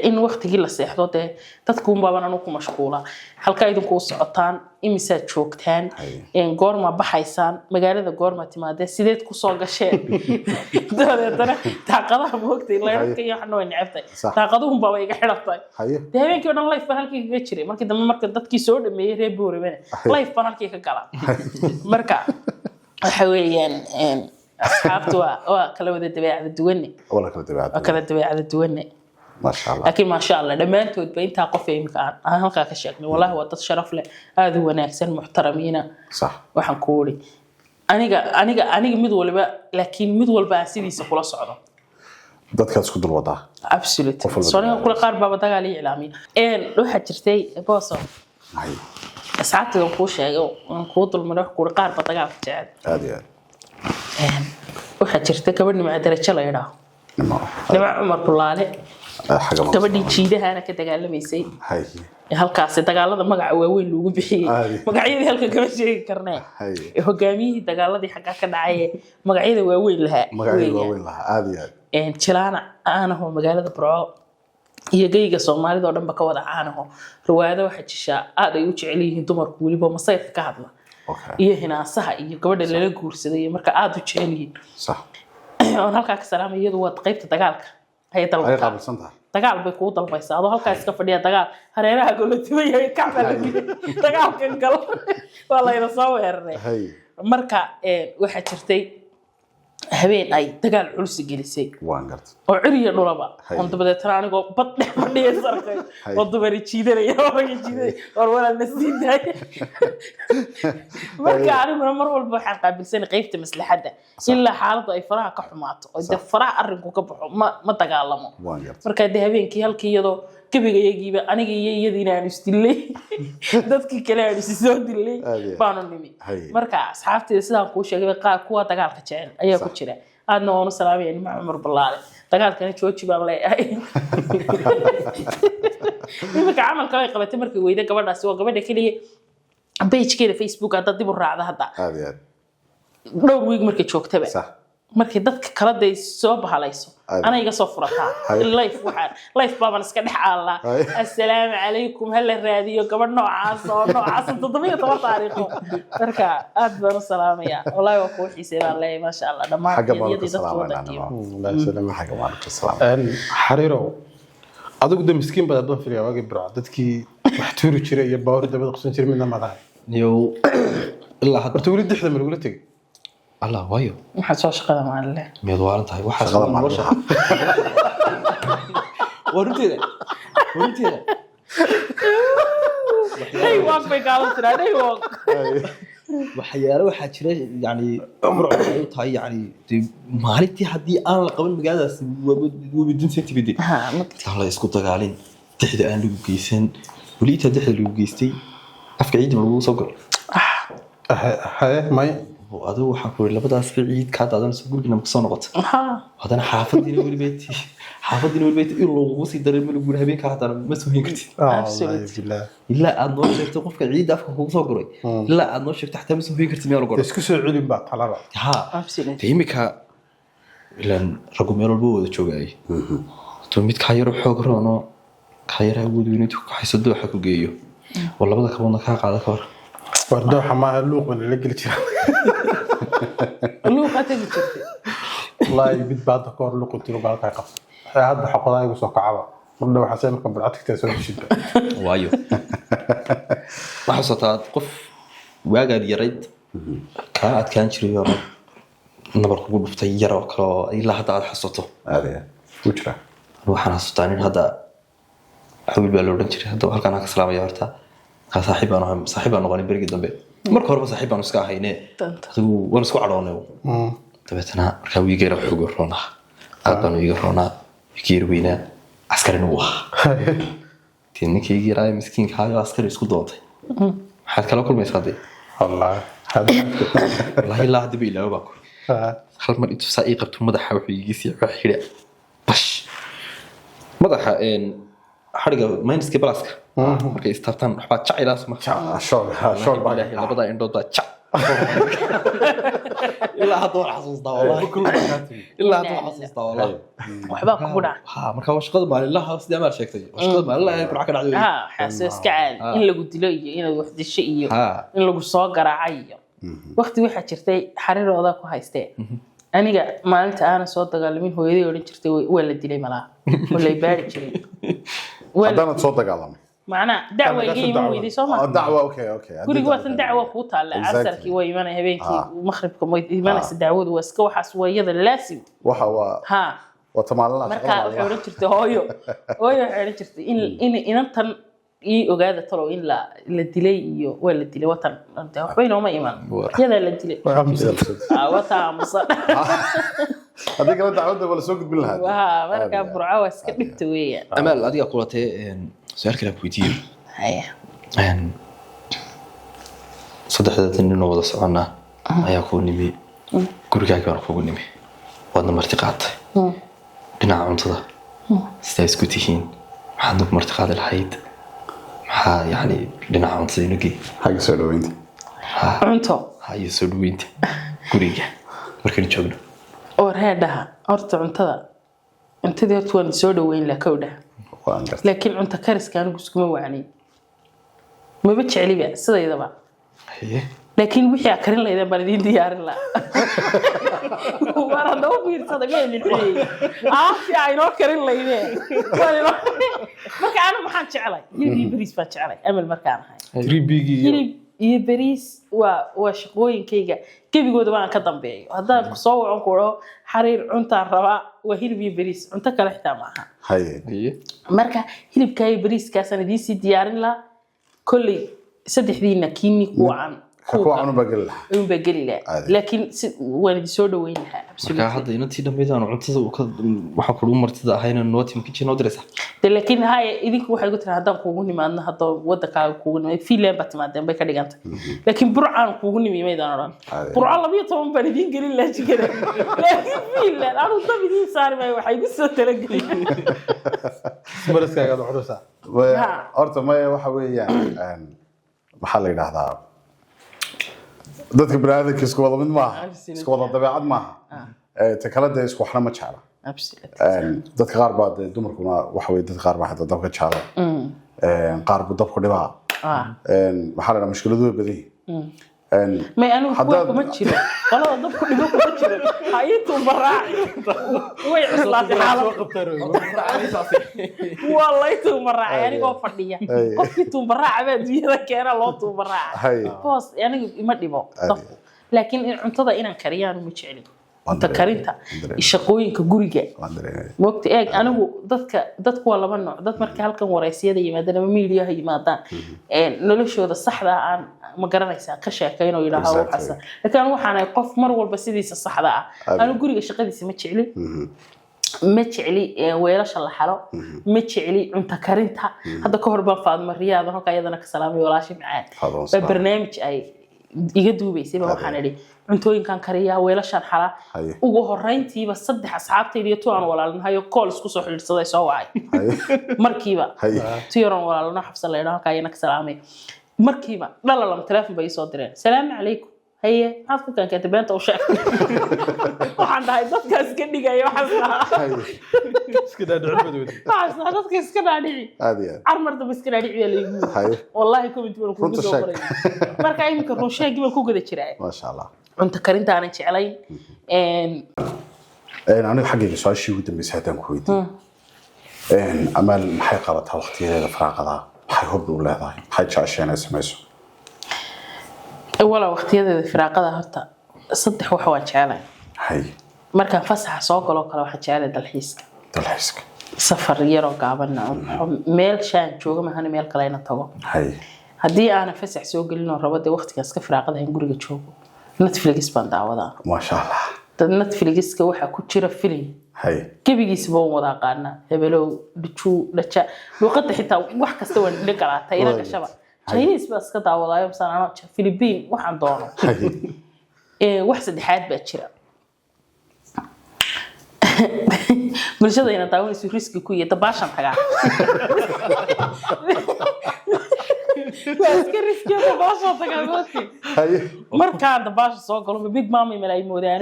in waqtigii la seexdo dadku unbaaban anu ku mashquula halka idinku socotaan imisaad joogtaan goorma baxaysaan magaalada goorma timaadee sideed ku soo gasheen dabeetana taaqadaha moogtay leerka iyo waxna way necabtay taaqaduhu baa iga xidhatay habeenkii oo dhan life baan halkii kaga jiray markii dambe marka dadkii soo dhameeyay reer Boorame life baan halkii ka gala marka waxa weeyaan asxaabtu waa kala wada dabeecad duwan kala dabeecad duwan ما شاء الله لكن ما شاء الله لما أنتوا بين تقفي مكان أنا هلقا كشكل والله وقت شرف له هذا هو ناس محترمين صح وحنقولي أنا مدول بقى لكن مدول بقى سيدي سقولا صعدة dadka isku dul wadaa absolute صوني كل قارب بابا تقالي إعلامي لو حجرتي بوصل هاي ساعات نقول شيء ونقول المروح كل قارب تقال جاد هذه وحجرتي كبرني مع درجة لا يراه نبع عمر بلالي gabadhii jiidahaana ka dagaalamaysay halkaas dagaalada magaca waaweyn lagu bixiyay magacyadii halka kama sheegi karnaa hogaamiyihii dagaaladii xagga ka dhacay magacyada waaweyn lahaa aad iyo aad jilaana aanaho magaalada Burco iyo geyga Soomaalida oo dhanba ka wada aanaho riwaayado waxa jisha aad ay u jecel yihiin dumarku waliba masayrka ka hadla iyo hinaasaha iyo gabadha lala guursaday marka aad u jecel yihiin sax oo halka ka salaamay waa qaybta dagaalka هي طلبة دجال بيكون طلبة يساعده هالكاس كفدية دجال هريرها قلت تبي هي كعبة دجال كان قلب والله يتصور مركا واحد شرتي هبين أي دجال علوس جلسي وانقرت وعري نوربا كنت بدأت ترى أنا قو بطل بدي أسرق كنت بري تشيدر يا بري تشيدر ولا نسيت ده مركا أنا مرة والبحر قبل سنة قيفت مثل حدا إلا حالته أي فراغ كحمات وإذا فراغ أرنكو كبح ما تقالمه مركا ده هبين كي هالكيدو كبير يجيب أنا جي يدينا نستلي دتك كلام نستلي بانو نمي مركا أصحابتي السلام كوشة جيب قوة تقال كتير أيه كتير أنا ونو سلامي يعني مع عمر بالله تقال كان شوتشي بقولي مركا عمل كلاي قبته مركا ويدا قبل نسوا قبل ده كلي بيج كده فيسبوك هذا دي برا هذا لو ويج مركا شوك تبع markii dadka kala day soo bahalayso ana iga soo furataa life waxaan life baaban iska dhaxala assalaamu alaykum hal raadiyo gabadh noocaas 7 taariikho marka aad baan u salaamaya wallahi waa ku xiisay baan leeyahay ma sha Allah dhamaan dadka wadakiyo la salaam xaga ma arko salaam xariiro adigu da miskiin baad doon firiya wagi bro dadkii wax tuuri jiray iyo baawr dabada qsan jiray midna madahay yow ilaa hadda wali dixda ma lagu tagay الله وايو ما حد صار شغله مع الله ميدوار انت هاي واحد شغله مع الله ورنتي اي واق بقاوت اي واق waxyaalo waxa jira yani umru tahay yani maalintii hadii aan la qaban magaaladaas wabidin sentibidi la isku dagaalin tixda aan lagu geysan wali tixda lagu geystay afka ciid lagu soo gal may adoo waxa ku labadaas ciid ka daadan soo gurigna ma soo noqoto hadana xaafadina wali beeti in lagu sii dareemo lagu habeenka hadana ma soo hin kartid illa aad noo sheegto qofka ciid afka kugu soo guray illa aad noo sheegto xataa ma soo hin kartid meel goro isku soo celin baa talaba imika ilan ragu meel walba wada joogay to mid ka yar xoog roono ka yar awood weyn intuu ka xisado waxa ku geeyo walabada kaboodna ka qaada ka hor wardo xamaa luuq wan la gali jiray luuq atagi jirtay wallahi bid baad ka hor luuq intuu baalka qaf hadda xaqodaa igu soo kacaba marna waxa soo marka barcadka soo shida waayo waxa soo taad qof waagaad yarayd ka adkaan jiray oo nabar kugu dhuftay yar oo kale ilaa hadda aad xasato aadaya wujra waxaan xasuustaa in hadda xawil baa loo dhan jiray hadda halkaan ka salaamaya horta صاحبنا نقول بريق دمبي مرك هرب صاحبنا نسكاه هينه هو ونسكو عرونه تبتنا مركوي غير حوق رونا أبانو يغرونا يكير وينا عسكري نوح تنكي يجي مسكين كهاي عسكري يسكو دوتي حد كلا كل ما يصدق الله والله لا هذا بيلا وباكو خل ما انتو سائق بتو مدح وحي يسيع وحيره باش مدح ان حرقه ما ينسكي بلاسك markay istabtaan waxba jacaylaas ma shool labada indhood baa jac ilaa hadda waan xasuustaa wallahi ilaa hadda waan xasuustaa wallahi waxbaa kugu dhaca ha marka waa shaqada maalinlaha sidii amaal sheegtay waa shaqada maalinlaha ee burca ka dhacday ha xasaas ka caadi in lagu dilo iyo inaad wax disho iyo in lagu soo garaacay iyo waqti waxa jirtay xariirooda ku haystee aniga maalinta aan soo dagaalamin hooyaday oran jirtay waa la dilay malaha walay baari jiray haddana soo dagaalamay macna dacwa iga weydii soo ma dacwa okay guriga waa tan dacwa ku taala asarkii way iman habeenkii maghribka way imanaysa dacwadu waa iska waxaas wayada laasim waxa waa ha وتمالنا marka waxay oran jirtay hooyo waxay oran jirtay in inantan ii ogaada talo in la dilay iyo waa la dilay watan waxba inoo ma iman yada la dilay wata amsa hadii kala dacwada wala soo gudbin lahayd waa marka burca waa iska dhigta weeyaan amaal adiga kulatay su'aal kale ku weydiiyo haya saddexda nin oo wada socona ayaa ku nimi gurigaaga waan kugu nimi waadna marti qaatay dhinaca cuntada sidaa isku tihiin maxaad nagu marti qaadi lahayd maxaa yani dhinaca cuntada inagii xagga soo dhaweynta cunto iyo soo dhaweynta guriga markaan joogno oo reedaha horta cuntadii horta waan soo dhaweyn la kowdha laakiin cunto kariska anigu iskuma wacnay maba jecliba sidaydaba laakiin wixii karin lahayd baan idin diyaarin lahaa wara doo fiirsada ma ilixiyay ay noo karin lahayd marka ana maxaan jeclay hilib bariis baan jeclay amal markaan ahay hilib iyo bariis waa shaqooyinkayga gebigooda waan ka dambeeyo haddaan ku soo wacan ku dhaho xariir cuntaan rabaa waa hilib iyo bariis cunto kale xitaa ma aha marka hilibka iyo bariiskaasaan idiin sii diyaarin lahaa kolley saddexdiina kiini kuwacan kuwacan u bageli lahaa laakiin waan idin soo dhaweyn lahaa marka hadda inantii dhammeydaan cuntada waxaa kugu martida ahayna nooti ma kitchen odresa laakiin haya idinku waxay ku tiraa haddaan kuugu nimaadno hadda wadankaaga kuugu nimaad fiilan baad timaadeen bay ka dhiganta laakiin burcaan kuugu nimimaydaan odhan burca 12 baan idiin gelin lahaa jikada laakiin fiilan anu dab idiin saari maayo waxay igu soo talagelin baraskaaga dhuxrusa horta maya waxa weeyaan maxaa la yidhaahdaa dadka bini'aadamka isku wada mid maaha isku wada dabeecad maaha ta kale dee isku waxna ma jecla dadka qaar baa dee dumarkuna waxa weye dadka qaar baa hadda dabka jecla qaar buu dabku dhibaa maxaa la yidhaha mushkiladu way badan yihiin ما أنا هو كم تشيله والله ضب كل يوم كم تشيله هايتو براع ويعمل والله يتو براع يعني هو فردية كفتو براع بعد يلا كأنا لا تو براع بس يعني ما ديبو لكن عنتظر إن كريان ومتشعلين أنت كرينتا الشقوين كجورجا وقت إيه أنا ضدك والله منه ضد مركز هالكم ورئيسية دي ما دنا ميليا هي ما دان نلوش هذا الصح ده عن ما قرنيسا كشاكين ويلاها وحسن لكن waxaan ay qof mar walba sidiisa saxda ah anu guriga shaqadiisa ma jecli weelasha la xalo ma jecli cunta karinta hadda ka hor baan faadma riyaada halka ayadana ka salaamay walaashi macaan barnaamij ay iga duubaysay waxaan idhi cuntooyinkan kariya weelashan xala ugu horeyntiiba saddex asxaabtayda iyo tuan walaalnahay oo call isku soo xiriirsaday soo wacay markiiba tiyaran walaalna xafsan leeyahay halka ayana ka salaamay markiiba dhalalam telefoon bay soo direen salaamu calaykum haye maxaad ku keenkay beenta u sheeg waxaan dhahay dadkaas ka dhigaya waxaan iska dhaadhicin waxaan dadkaas iska dhaadhici armar dab iska dhaadhici la igu wallahi comment baan ku soo qoray marka imika run sheegi baan ku gada jiray ma sha Allah cunta karinta aan jeclayn aniga xaggayga su'aashii ugu dambeysay haddaan ku weydiin amaal maxay qabataa waqtigeeda faraaqada maxay hobbi u leedahay maxay jeceshahay inay samayso wala waqtigeeda faraaqada horta saddex wax waa jecelahay hay markaan fasaxa soo galo kale waxaan jecelahay dalxiiska safar yar oo gaaban meel shaan jooga mahana meel kale ina tago hay haddii aan fasax soo gelin oo rabo dee waqtigaas ka faraaqada in guriga joogo Netflix baan daawadaa ma sha Allah Netflix-ka waxa ku jira film hay gabigiisa baan wada qaana hebelow dhuchu dhacha luqadda xitaa wax kasta waan dhig karaa tayra gashaba Chinese bas ka daawadayo sanano Philippine waxaan doono wax saddexaad baa jira bulshada ina daawanayso riski ku iyo dabaashan tagaa iska riskiyo baasha tagaa goobti haye markaan dabaasha soo galo big mama malay moodaan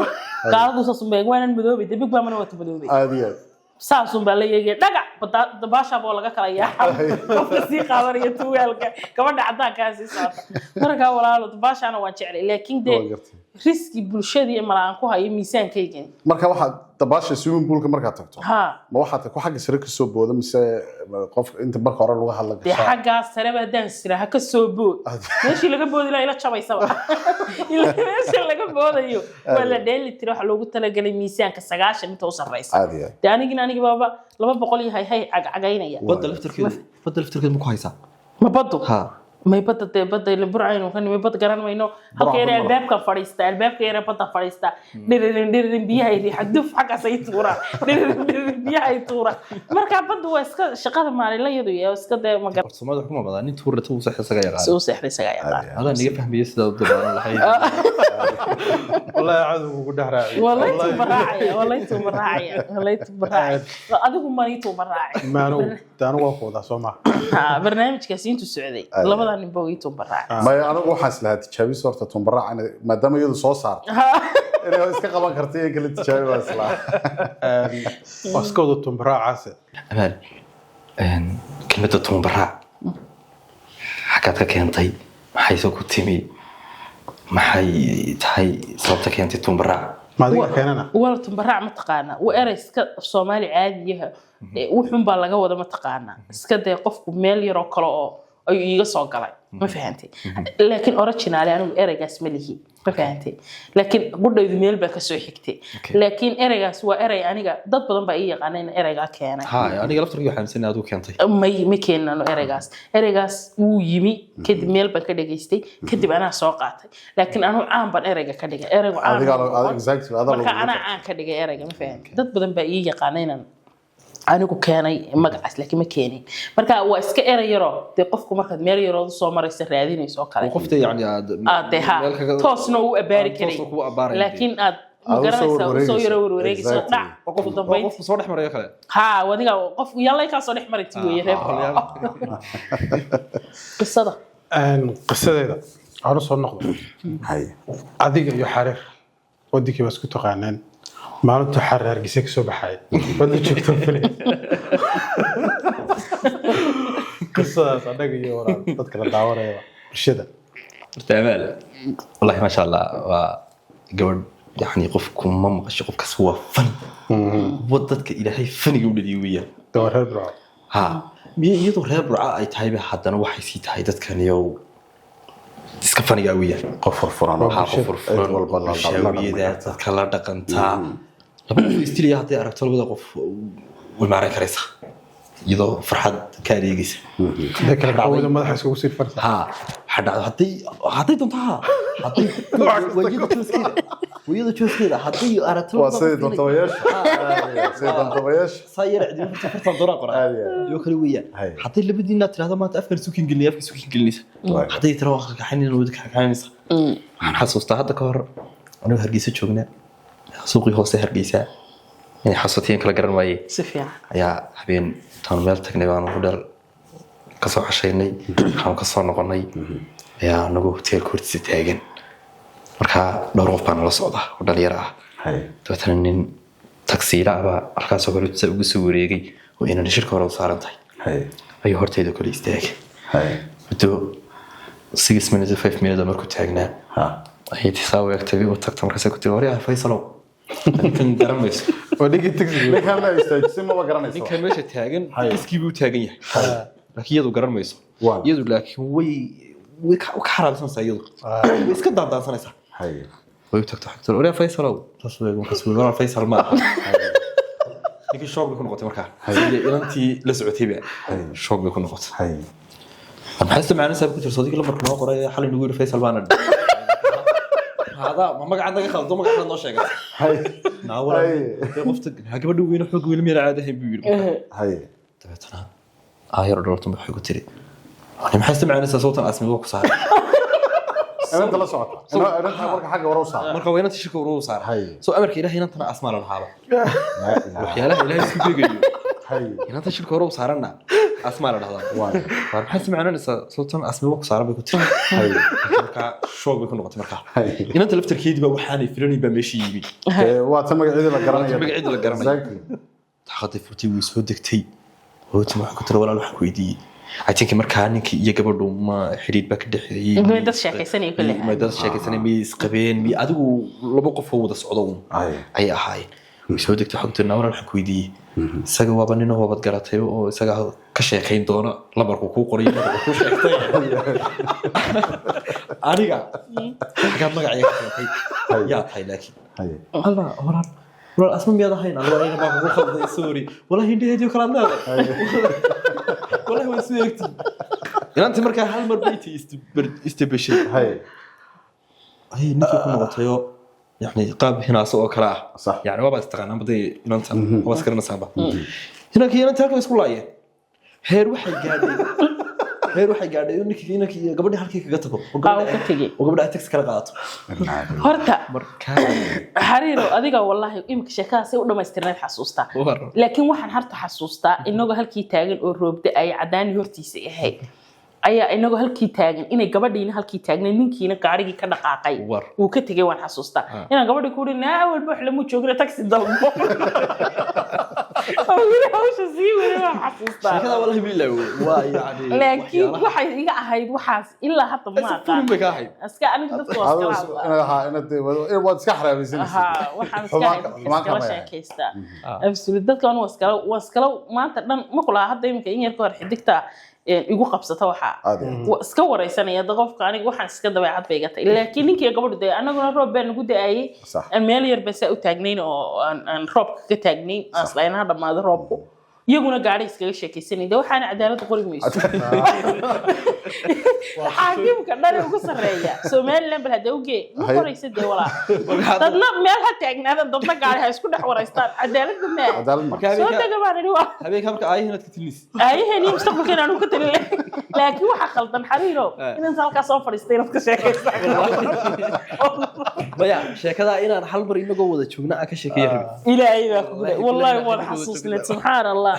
gaaladu soo sumbeey waanan madoobay big mama waa madoobay aadiya saasun baa la yeegay dhagac dabaasha boo laga kala yahay qofka sii qaadanaya tuwaalka gabadha cadaankaasi saata markaa walaalo dabaashana waan jeclay laakiin de riski bulshadii malaan ku hayo miisaankayga marka waxa dabaasha swimming poolka marka tagto ha ma waxa ku xagga sare ka soo booda mise qof inta marka hore lagu hadla de xagga sare ba daan siraha ka soo bood meeshii laga boodi la ila jabaysaba ila meeshii laga boodayo wala dheeli tiro waxa loogu talagalay miisaanka 90 inta u sareysa aadiya de aniga baaba 200 yahay cagaynaya badda laftirkeeda ma ku haysaa ma baddo ha may badda ila burcayno kan may bad garan mayno halkeena albaabka fadhiista dhirin biyaha ay xaduf xaga saytuura dhirin biyaha ay tuura marka badda waa iska shaqada maalinlayadu iyo iska de ma garan Soomaalida kuma badan in tuurata uu saxiisaga yaqaan soo saxiisaga yaqaan hada niga fahmiyo sida uu dabaan lahayd wallahi cadow ugu dhaxraacay wallahi tu baraacay adigu ma baraacay maanu taanu waa fooda Soomaa barnaamijkaas intu socday labada nin baa tu baraacay ma anagu waxaas lahaa tijaabis horta tumbaraac maadaama iyadu soo saar inay iska qaban kartay in kala tijaabiyo isla waskooda tumbaraacaas amaan kelmadda tumbaraac xakaad ka keentay maxay soo ku timi maxay tahay sababta keentay tumbaraac maadiga keenana wala tumbaraac ma taqaana waa erayska Soomaali caadiyaha wuxuun baa laga wada ma taqaana iska day qofku meel yar oo kale oo ay iiga soo galay ma fahantay laakiin original anigu eraygaas ma lihi ma fahantay laakiin qudhaydu meel baa ka soo xigtay laakiin eraygaas waa eray aniga dad badan baa ii yaqaaneen erayga keenay ha aniga laftirkii waxaan sanad u keentay ma keenano eraygaas wuu yimi kadib meel baan ka dhageystay kadib anaa soo qaatay laakiin anu caan baan erayga ka dhigay eraygu caan adiga exactly marka anaa caan ka dhigay erayga ma fahantay dad badan baa ii yaqaaneen anigu keenay magacaas laakiin ma keenin marka waa iska eray yaro de qofku markaad meel yaro soo maraysa raadinayso kale qofta yani toosna uu abaari karay laakiin aad magaranaysa soo yaro wareegayso dhac qofku dambeyn qofku soo dhex kale ha wadiga qof yalla ka soo dhex maray weeye reeb qisadeeda aan soo noqdo hay adiga iyo xariir wadikii baa isku taqaaneen maalinta xariir Hargeysa ka soo baxay wada joogto fili qisadaas anaga iyo walaal dadka la daawanaya bulshada استعمال والله ما شاء الله وقبل يعني قفكم ما مقش قفك سوا فن ودتك إلى هاي فن يقول لي وياه دور هالبرع ها يدور هالبرع أي تايبه حتى أنا واحد سيت هاي دتك كان يو تسكفني قوية قفر فران قفر فران شوية ذات كلا دقنتا لما استلي هذا أركت له قف والمعركة كريسة يدور فرحة كاريجيس ذاك العود ما راح يسوي يصير فرحة ها حتى دونتها حتى ويدا تشوف كذا حتى أردت له وسيد طويش سيد طويش صاير عندي فرصة دورة قرآن يوكل وياه حتى اللي بدي ناتر هذا ما تأفكر سوكين قلني أفكر سوكين قلني حتى يتروح حنين ودك حنين عن حسوسته هذا كهر أنا هرجيسة شغلنا سوقي هو سهر جيسة يعني حسوتين كلا قرن وياه سفيا يا حبين تنميل تكنيبان ودر kasoo xashaynay waxaan ka soo noqonay ayaa nagu hotel kursi taagan marka dhowr qof baan la socda oo dhalinyaro ah dadana nin taksiila ah halkaas oo kale ugu soo wareegay oo inaan shirka hore u saarantahay ayuu horteeda kale istaagay muddo 6 minutes 5 minutes markuu taagnaa ayay tisaawo agtay oo tagtay markaas ku tii hore Faysalow kan garamayso وديك تكسي ninkan la istaajisay ma garanayso ninkan meesha taagan iskii buu taagan yahay laakiin iyadu garan mayso iyadu laakiin way ka xaraabsanaysaa iyadu way iska daandaansanaysaa way tagto xigto oraa Faysalow tasweego kasweego Faysal ma ninkii shoog ku noqotay markaa ilantii la socotay baa shoog ku noqotay maxay isticmaalaysaa ku jirto sadiq la markuu noo qoray xal inuu yiri Faysal baana هذا ما مقعد لك خالد ما قعد نوشة قال هاي ناولا قفت هجيب وين حق وين مير عاده بيقول هاي تبعتنا يردورتم بحق تري أنا ما حسيت معنا صوت أسمع وقف صار أنت لا صوت أنا مرك حاجة ورا صار مرك وين تشكو ورا صار سو أمرك إلى هنا أنت أسمع للحالة لا يا لا إلى سكوت يجي هاي هنا تشكو ورا صارنا asmaa la dhahdaa waa war maxay samaynaysaa sultan asmaa ku saaran bay ku tiri marka shoog bay ku noqotay marka inanta laftarkeedii baa waxaanay filanay baa meeshii yimid waa tan magaceeda la garanaya magaceeda la garanaya taxadii furtii way soo degtay hooti waxa ku tiri walaal wax ku weydiiyay atinka markaa ninkii iyo gabadhu ma xiriir ba ka dhaxeeyay ma dad sheekaysanay kale ma dad sheekaysanay mi isqabeen mi adigu laba qof oo wada socdo ay ahaayeen way soo degtay xogta nawral wax ku weydiiyay isaga waaba nin oo wabad garatay oo isaga ka sheekayn doona labarku ku qoray markuu ku sheegtay aniga ka magaciisa ka sheekay yaa tahay laakiin alla walaal asma miyada hayn alla ayna baa ku khalday sorry wallahi indheeyo kala leedahay wallahi way soo eegtay inantii markaa hal mar bayti istibashay ay ninkii ku noqotayo يعني قاب هنا سوق كلاه صح يعني ما بستغنى بدي ننتظر هو سكرنا سابا هنا كي أنت هالك مسكول عيه هير واحد قاعد يقولك هناك قبل هالك كتبه وقبل أتكس كلا قاط هرتا حريرو أديك والله يمكن شكاة سوى لما استرنت حسوستا لكن واحد هرتا حسوستا إنه هالك تاجن الروب ده أي عدان يرتيسي هاي ayaa inagu halkii taagan inay gabadhiina halkii taagnay ninkiina gaarigi ka dhaqaaqay uu ka tagay waan xasuustaa inaan gabadhi ku dhina walba wax lamu joogna taxi dalbo oo wili hawsha sii wada waan xasuustaa shakada wallahi billahi waa yaani laakiin waxay iga ahayd waxaas ilaa hadda ma aqaan aska aniga dadku waad iska xaraabaysanaysaa waxaan iska sheekaystaa absolute dadkan waskala maanta dhan ma kula hadda imika in yar ka hor xidigta igu qabsata waxa iska wareysanaya qofka aniga waxaan iska dabeecad bay gatay laakiin ninkii gabadhu day anaguna roob baan ugu daayay aan meel yar bas u taagnayn oo aan roobka ka taagnayn aslayna dhamaado roobku iyaguna gaari iskaga sheekaysanayda waxaan cadaalad qori mayso xaakimka dhar ugu sareeya Soomaaliland bal hada uge ma qoraysadee walaa dadna meel ha taagnaada dadna gaari ha isku dhex wareystaan cadaalad ma soo tagabaan waa habeenka marka ay hinad ka tilis ay heni mustaqbalkeena aanu ka talin laakiin waxa khaldan xariiro inaan halka soo fadhiistay inad ka sheekaysan baya sheekada inaan hal mar inaga wada joogna ka sheekeeyo ilaahay baa ku guday wallahi waan xasuusnaa subhanallah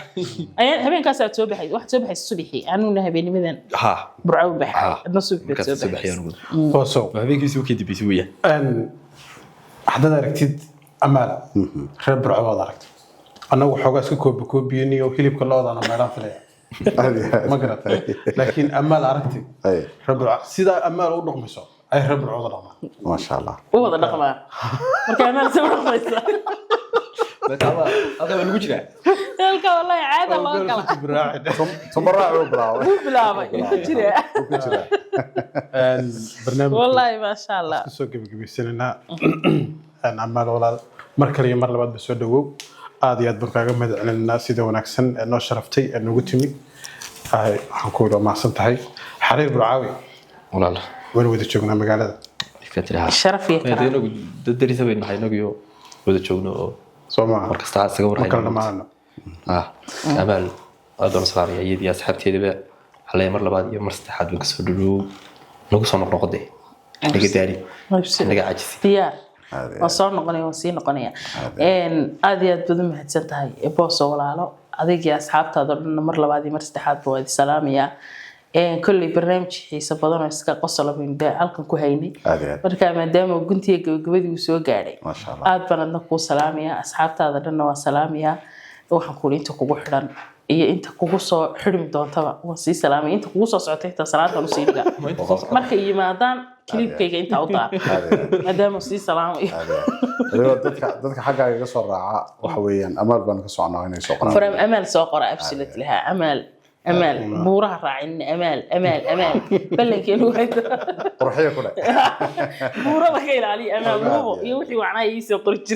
ayaan habeenkaas aad soo baxay wax soo baxay subaxii aanuna habeenimadan ha burcaaw baxay adna subaxii soo baxay anigu hooso habeenkiisu ka dibisay weeyaan hadda aragtid amaal reer burcaaw aragtid anagu xoogaa iska koobiyeen oo hilibka loodana meelaan filaya ma garatay laakiin amaal aragtid reer burcaaw sida amaal u dhaqmayso ay reer burcaaw dhaqmaan ma sha Allah wada dhaqmaa marka amaal soo dhaqmaysa هذا اللي وجهه تلك والله عاده الله كلا تبرع وبراوي كجرا برنامج والله ما شاء الله soo gabagabaysanana aan amal walaal mar kale iyo mar labaad soo dhawow aad iyo aad barkaaga madcelinaa sida wanaagsan ee noo sharaftay ee nagu timid waxaan ku wada tahay xariir burcaawi walaal wada joognaa magaalada sharaf iyo karaam dadariisa weyn maxay nagu wada joogno Soomaa markasta asaga warayno amal adoon saariya iyadii asxaabteedaba halay mar labaad iyo mar saddexaad ka soo dhawow nagu soo noqday naga daari naga caajis diyaar soo noqonay oo sii noqonaya aad iyo aad badan mahadsan tahay boos walaalo adigii asxaabtaada dhan mar labaad iyo mar saddexaad baa wada salaamaya كل برنامج حساب بدن إسكا قصة لبين ده halkan ku haynay marka maadaama guntiga gabagabadii uu soo gaaray aad baan adna ku salaamaya asxaabtaada dhanna waa salaamaya waxaan ku inta kugu xiran iyo inta kugu soo xirmi doontaba waa si salaamay inta kugu soo socotay inta salaada u sii dhiga marka yimaadaan klibkayga inta u daa maadaama si salaamay dadka xagga iga soo raaca waxa weeyaan amaal baan ka soconaa inay soo qoraan فرام أمل ساقرة أبسلت لها أمل بورها راعين أمال بلن كيلو هيدا روحية كلها بورها بخيل علي أمال مو يوحي وعناي يسوي قريت